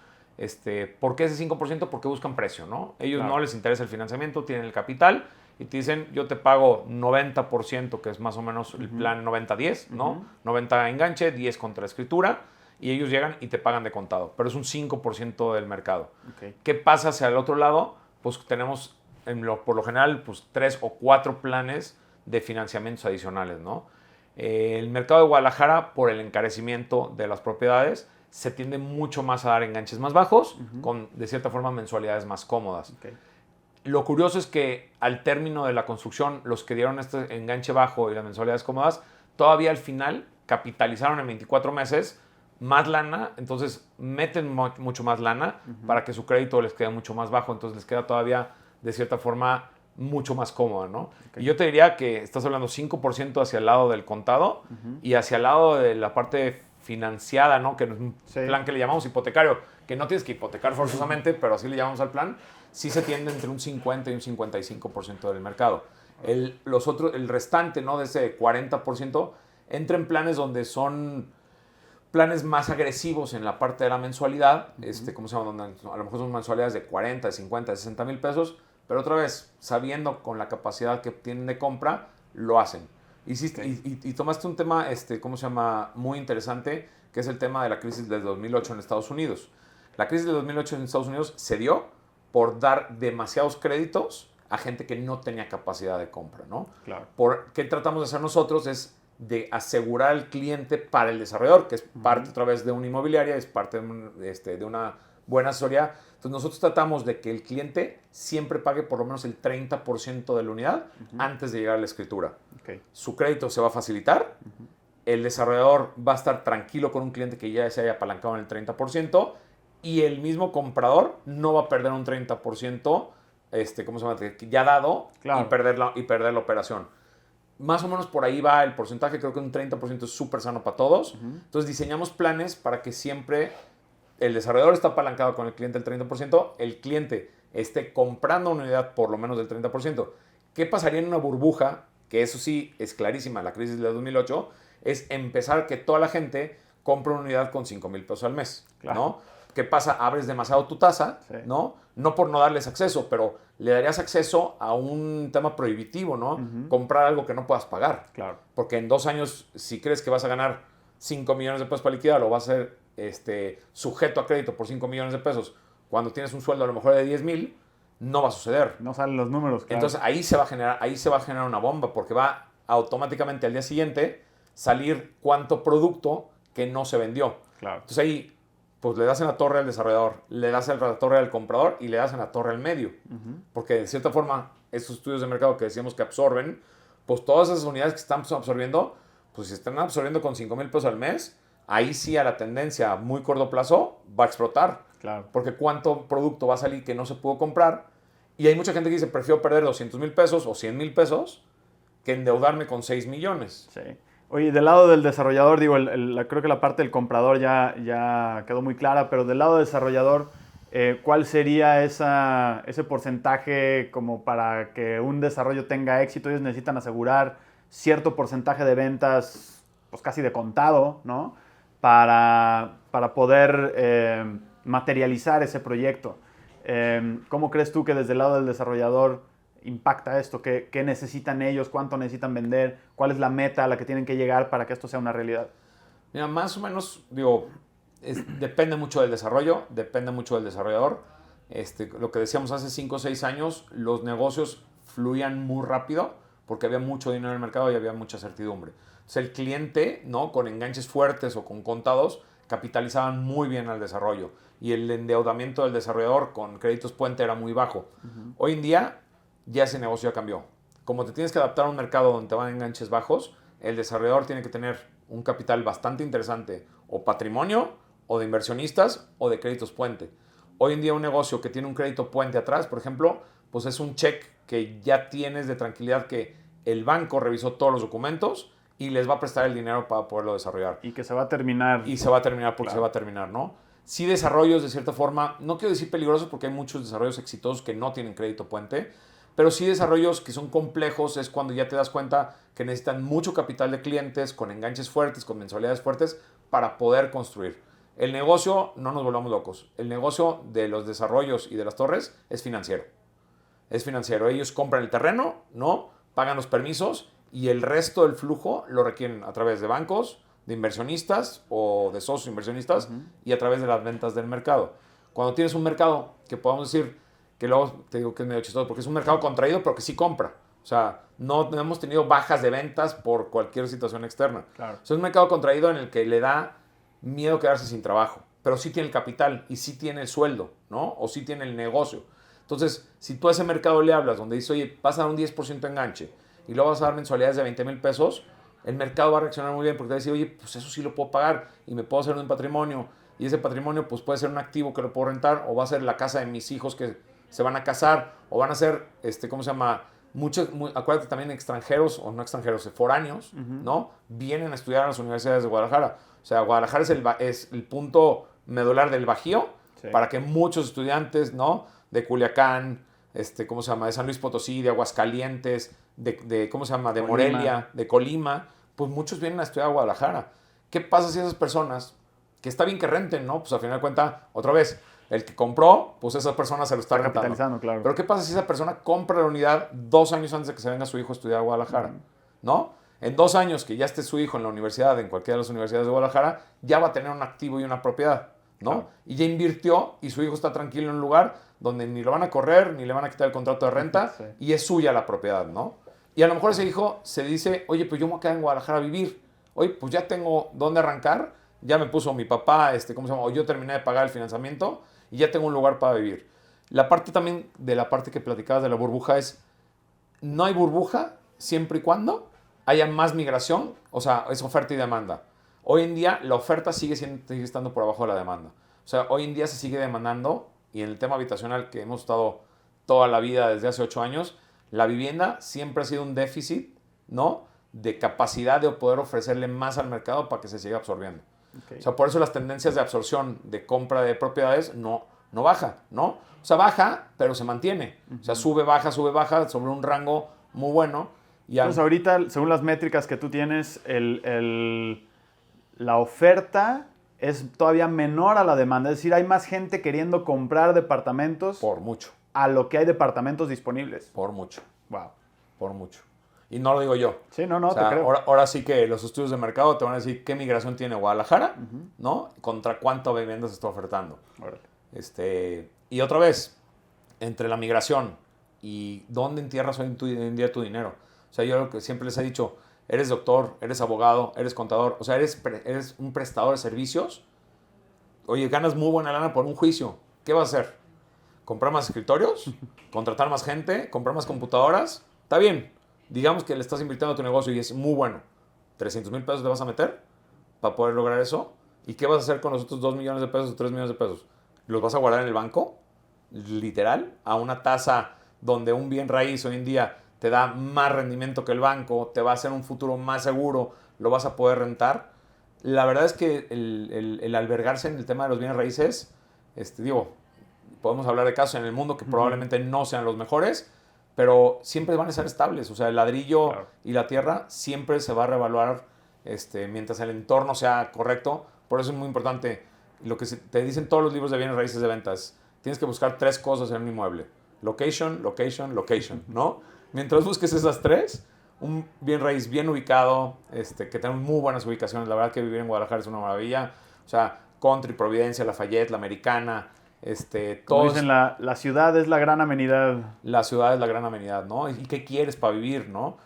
¿Por qué ese 5%? Porque buscan precio, ¿no? Ellos no les interesa el financiamiento, tienen el capital y te dicen, yo te pago 90%, que es más o menos el plan 90-10, ¿no? 90 enganche, 10 contra escritura, y ellos llegan y te pagan de contado, pero es un 5% del mercado. Okay. ¿Qué pasa hacia el otro lado? Pues tenemos, por lo general, pues 3 o 4 planes de financiamientos adicionales, ¿no? El mercado de Guadalajara, por el encarecimiento de las propiedades, se tiende mucho más a dar enganches más bajos, con, de cierta forma, mensualidades más cómodas. Okay. Lo curioso es que al término de la construcción, los que dieron este enganche bajo y las mensualidades cómodas, todavía al final capitalizaron en 24 meses más lana, entonces meten mucho más lana para que su crédito les quede mucho más bajo, entonces les queda todavía, de cierta forma, mucho más cómodo, ¿no? Okay. Y yo te diría que estás hablando 5% hacia el lado del contado y hacia el lado de la parte financiada, ¿no? Que es un plan que le llamamos hipotecario, que no tienes que hipotecar forzosamente, pero así le llamamos al plan. Sí se tiende entre un 50 y un 55% del mercado. El restante, ¿no? De ese 40% entra en planes donde son planes más agresivos en la parte de la mensualidad, ¿cómo se llama? Donde a lo mejor son mensualidades de 40, de 50, de 60 mil pesos, pero otra vez, sabiendo con la capacidad que tienen de compra, lo hacen. Y tomaste un tema, ¿cómo se llama? Muy interesante, que es el tema de la crisis del 2008 en Estados Unidos. La crisis del 2008 en Estados Unidos se dio por dar demasiados créditos a gente que no tenía capacidad de compra, ¿no? Claro. ¿Qué tratamos de hacer nosotros? Es de asegurar al cliente para el desarrollador, que es parte otra vez de una inmobiliaria, es parte de una buena asesoría. Entonces nosotros tratamos de que el cliente siempre pague por lo menos el 30% de la unidad antes de llegar a la escritura. Okay. Su crédito se va a facilitar, el desarrollador va a estar tranquilo con un cliente que ya se haya apalancado en el 30%, y el mismo comprador no va a perder un 30%, ¿cómo se llama? Ya dado, claro, y perder la operación. Más o menos por ahí va el porcentaje, creo que un 30% es súper sano para todos. Entonces diseñamos planes para que siempre el desarrollador está apalancado con el cliente el 30%, el cliente esté comprando una unidad por lo menos del 30%. ¿Qué pasaría en una burbuja? Que eso sí es clarísima, la crisis de 2008, es empezar que toda la gente compre una unidad con 5,000 pesos al mes, claro, ¿no? ¿Qué pasa? Abres demasiado tu tasa, ¿no? No por no darles acceso, pero le darías acceso a un tema prohibitivo, ¿no? Comprar algo que no puedas pagar. Claro. Porque en 2 años, si crees que vas a ganar 5 millones de pesos para liquidar, o vas a ser sujeto a crédito por 5 millones de pesos, cuando tienes un sueldo a lo mejor de 10,000, no va a suceder. No salen los números, claro. Entonces ahí se va a generar una bomba, porque va automáticamente al día siguiente salir cuánto producto que no se vendió. Claro. Entonces ahí pues le das en la torre al desarrollador, le das en la torre al comprador y le das en la torre al medio. Porque de cierta forma, esos estudios de mercado que decíamos que absorben, pues todas esas unidades que están absorbiendo, pues si están absorbiendo con 5,000 pesos al mes, ahí sí a la tendencia a muy corto plazo va a explotar. Claro. Porque cuánto producto va a salir que no se pudo comprar. Y hay mucha gente que dice, prefiero perder 200,000 pesos o 100,000 pesos que endeudarme con 6 millones. Sí. Oye, del lado del desarrollador, digo, creo que la parte del comprador ya quedó muy clara, pero del lado del desarrollador, ¿cuál sería ese porcentaje como para que un desarrollo tenga éxito? Ellos necesitan asegurar cierto porcentaje de ventas, pues casi de contado, ¿no? Para poder materializar ese proyecto. ¿Cómo crees tú que desde el lado del desarrollador impacta esto? ¿Qué necesitan ellos? ¿Cuánto necesitan vender? ¿Cuál es la meta a la que tienen que llegar para que esto sea una realidad? Mira, más o menos, digo, depende mucho del desarrollo, depende mucho del desarrollador. Lo que decíamos hace 5 o 6 años, los negocios fluían muy rápido porque había mucho dinero en el mercado y había mucha certidumbre. Entonces el cliente, ¿no? Con enganches fuertes o con contados, capitalizaban muy bien al desarrollo. Y el endeudamiento del desarrollador con créditos puente era muy bajo. Hoy en día ya ese negocio ya cambió. Como te tienes que adaptar a un mercado donde te van enganches bajos, el desarrollador tiene que tener un capital bastante interesante, o patrimonio, o de inversionistas, o de créditos puente. Hoy en día un negocio que tiene un crédito puente atrás, por ejemplo, pues es un cheque que ya tienes de tranquilidad que el banco revisó todos los documentos y les va a prestar el dinero para poderlo desarrollar. Y que se va a terminar. Y se va a terminar porque claro, se va a terminar, ¿no? Sí, desarrollos de cierta forma, no quiero decir peligrosos porque hay muchos desarrollos exitosos que no tienen crédito puente, pero sí desarrollos que son complejos, es cuando ya te das cuenta que necesitan mucho capital de clientes, con enganches fuertes, con mensualidades fuertes, para poder construir. El negocio, no nos volvamos locos, el negocio de los desarrollos y de las torres es financiero. es financiero. Ellos compran el terreno, ¿no? Pagan los permisos y el resto del flujo lo requieren a través de bancos, de inversionistas o de socios inversionistas y a través de las ventas del mercado. Cuando tienes un mercado que podemos decir que luego te digo que es medio chistoso porque es un mercado contraído pero que sí compra. O sea, no hemos tenido bajas de ventas por cualquier situación externa. Claro. O sea, es un mercado contraído en el que le da miedo quedarse sin trabajo, pero sí tiene el capital y sí tiene el sueldo, ¿no? O sí tiene el negocio. Entonces, si tú a ese mercado le hablas donde dice, oye, vas a dar un 10% de enganche y luego vas a dar mensualidades de 20,000 pesos, el mercado va a reaccionar muy bien porque te va a decir, oye, pues eso sí lo puedo pagar y me puedo hacer un patrimonio y ese patrimonio pues puede ser un activo que lo puedo rentar o va a ser la casa de mis hijos que se van a casar o van a ser, ¿cómo se llama? Acuérdate también extranjeros o no extranjeros, foráneos, ¿no? Vienen a estudiar a las universidades de Guadalajara. O sea, Guadalajara es el punto medular del Bajío para que muchos estudiantes, ¿no? De Culiacán, ¿cómo se llama? De San Luis Potosí, de Aguascalientes, ¿cómo se llama? De Morelia, de Colima, pues muchos vienen a estudiar a Guadalajara. ¿Qué pasa si esas personas, que está bien que renten, ¿no? Pues al final de cuentas, otra vez, el que compró, pues esa persona se lo está rentando. Claro. Pero ¿qué pasa si esa persona compra la unidad 2 años antes de que se venga su hijo a estudiar a Guadalajara? ¿No? En 2 años que ya esté su hijo en la universidad, en cualquiera de las universidades de Guadalajara, ya va a tener un activo y una propiedad, ¿no? Claro. Y ya invirtió y su hijo está tranquilo en un lugar donde ni lo van a correr, ni le van a quitar el contrato de renta y es suya la propiedad, ¿no? Y a lo mejor ese hijo se dice, oye, pues yo me voy a quedar en Guadalajara a vivir. Oye, pues ya tengo dónde arrancar, ya me puso mi papá, ¿cómo se llama? O yo terminé de pagar el financiamiento y ya tengo un lugar para vivir. La parte también de la parte que platicabas de la burbuja es, no hay burbuja siempre y cuando haya más migración, o sea, es oferta y demanda. Hoy en día la oferta sigue estando por abajo de la demanda. O sea, hoy en día se sigue demandando y en el tema habitacional que hemos estado toda la vida desde hace 8 años, la vivienda siempre ha sido un déficit, ¿no? De capacidad de poder ofrecerle más al mercado para que se siga absorbiendo. Okay. O sea, por eso las tendencias de absorción de compra de propiedades no baja, ¿no? O sea, baja, pero se mantiene. O sea, sube, baja sobre un rango muy bueno. Y entonces, ahorita, según las métricas que tú tienes, la oferta es todavía menor a la demanda. Es decir, hay más gente queriendo comprar departamentos. Por mucho. A lo que hay departamentos disponibles. Por mucho. Wow. Por mucho. Y no lo digo yo. Sí, no, o sea, te creo. Ahora sí que los estudios de mercado te van a decir qué migración tiene Guadalajara, ¿no? Contra cuánto vivienda se está ofertando. Y otra vez, entre la migración y dónde entierras hoy en día tu dinero. O sea, yo lo que siempre les he dicho, eres doctor, eres abogado, eres contador, o sea, eres un prestador de servicios. Oye, ganas muy buena lana por un juicio. ¿Qué vas a hacer? ¿Comprar más escritorios? ¿Contratar más gente? ¿Comprar más computadoras? Está bien. Digamos que le estás invirtiendo a tu negocio y es muy bueno. 300,000 pesos le vas a meter para poder lograr eso. ¿Y qué vas a hacer con los otros 2 millones de pesos o 3 millones de pesos? ¿Los vas a guardar en el banco? Literal, a una tasa donde un bien raíz hoy en día te da más rendimiento que el banco, te va a hacer un futuro más seguro, lo vas a poder rentar. La verdad es que el albergarse en el tema de los bienes raíces, podemos hablar de casos en el mundo que probablemente no sean los mejores, pero siempre van a ser estables. O sea, el ladrillo y la tierra siempre se va a revaluar mientras el entorno sea correcto. Por eso es muy importante lo que te dicen todos los libros de bienes raíces de ventas. Tienes que buscar 3 cosas en un inmueble. Location, location, location, ¿no? Mientras busques esas 3, un bien raíz bien ubicado, que tenga muy buenas ubicaciones. La verdad que vivir en Guadalajara es una maravilla. O sea, Country, Providencia, Lafayette, La Americana, como dicen, la ciudad es la gran amenidad. La ciudad es la gran amenidad, ¿no? ¿Y qué quieres para vivir, no?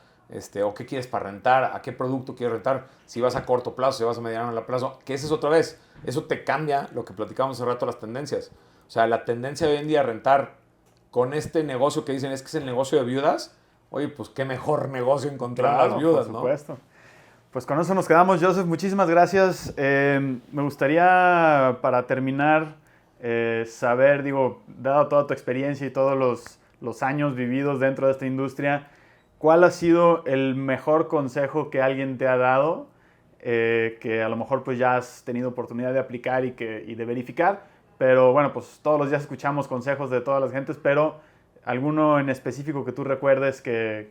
O qué quieres para rentar, a qué producto quieres rentar, si vas a corto plazo, si vas a mediano plazo, que esa es otra vez, eso te cambia lo que platicamos hace rato, las tendencias. O sea, la tendencia de hoy en día a rentar con este negocio que dicen es que es el negocio de viudas, oye, pues qué mejor negocio encontrar las viudas, ¿no? Por supuesto. Pues con eso nos quedamos, Joseph, muchísimas gracias. Me gustaría, para terminar, saber, dado toda tu experiencia y todos los años vividos dentro de esta industria, ¿cuál ha sido el mejor consejo que alguien te ha dado, que a lo mejor pues ya has tenido oportunidad de aplicar y de verificar? Pero bueno, pues todos los días escuchamos consejos de todas las gentes, pero alguno en específico que tú recuerdes que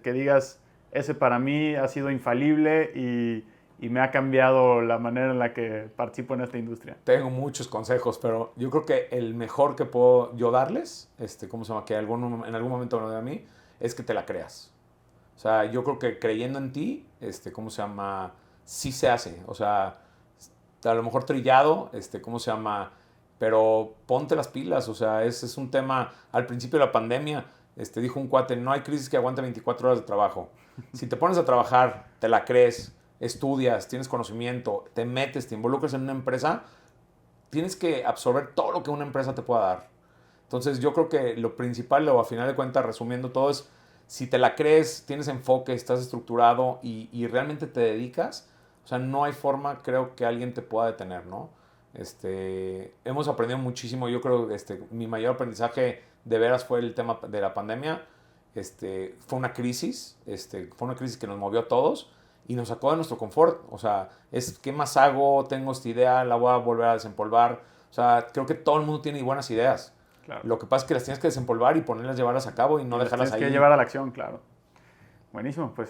digas, ese para mí ha sido infalible y y me ha cambiado la manera en la que participo en esta industria. Tengo muchos consejos, pero yo creo que el mejor que puedo yo darles, ¿cómo se llama? Que en algún momento me lo dé a mí, es que te la creas. O sea, yo creo que creyendo en ti, ¿cómo se llama? Sí se hace. O sea, a lo mejor trillado, ¿cómo se llama? Pero ponte las pilas. O sea, es un tema, al principio de la pandemia, dijo un cuate, no hay crisis que aguante 24 horas de trabajo. Si te pones a trabajar, te la crees, estudias, tienes conocimiento, te metes, te involucras en una empresa, tienes que absorber todo lo que una empresa te pueda dar. Entonces yo creo que lo principal, o a final de cuentas, resumiendo todo, es si te la crees, tienes enfoque, estás estructurado y realmente te dedicas, o sea, no hay forma, creo, que alguien te pueda detener, ¿no? Hemos aprendido muchísimo. Yo creo que mi mayor aprendizaje de veras fue el tema de la pandemia. Fue una crisis, fue una crisis que nos movió a todos y nos sacó de nuestro confort. O sea, ¿qué más hago? Tengo esta idea, la voy a volver a desempolvar. O sea, creo que todo el mundo tiene buenas ideas. Claro. Lo que pasa es que las tienes que desempolvar y ponerlas, llevarlas a cabo y no dejarlas ahí. Tienes que llevar a la acción, claro. Buenísimo, pues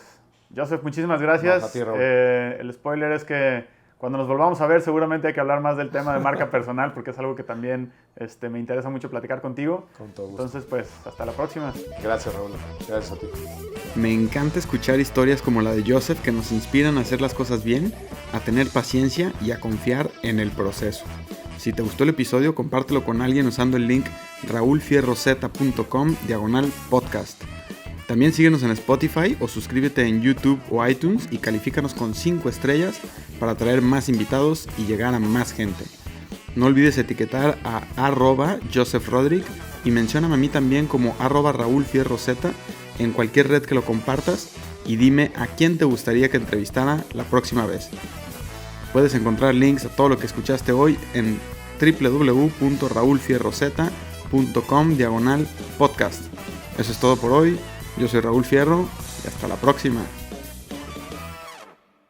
Joseph, muchísimas gracias. No, a ti, Raúl. El spoiler es que cuando nos volvamos a ver seguramente hay que hablar más del tema de marca personal porque es algo que también me interesa mucho platicar contigo. Con todo gusto. Entonces, pues, hasta la próxima. Gracias, Raúl. Gracias a ti. Me encanta escuchar historias como la de Joseph que nos inspiran a hacer las cosas bien, a tener paciencia y a confiar en el proceso. Si te gustó el episodio, compártelo con alguien usando el link raulfierrozeta.com/podcast. También síguenos en Spotify o suscríbete en YouTube o iTunes y califícanos con 5 estrellas para traer más invitados y llegar a más gente. No olvides etiquetar a @JosephRodrick y mencióname a mí también como @RaúlFierroZ en cualquier red que lo compartas y dime a quién te gustaría que entrevistara la próxima vez. Puedes encontrar links a todo lo que escuchaste hoy en www.raulfierrozeta.com/podcast. Eso es todo por hoy. Yo soy Raúl Fierro y hasta la próxima.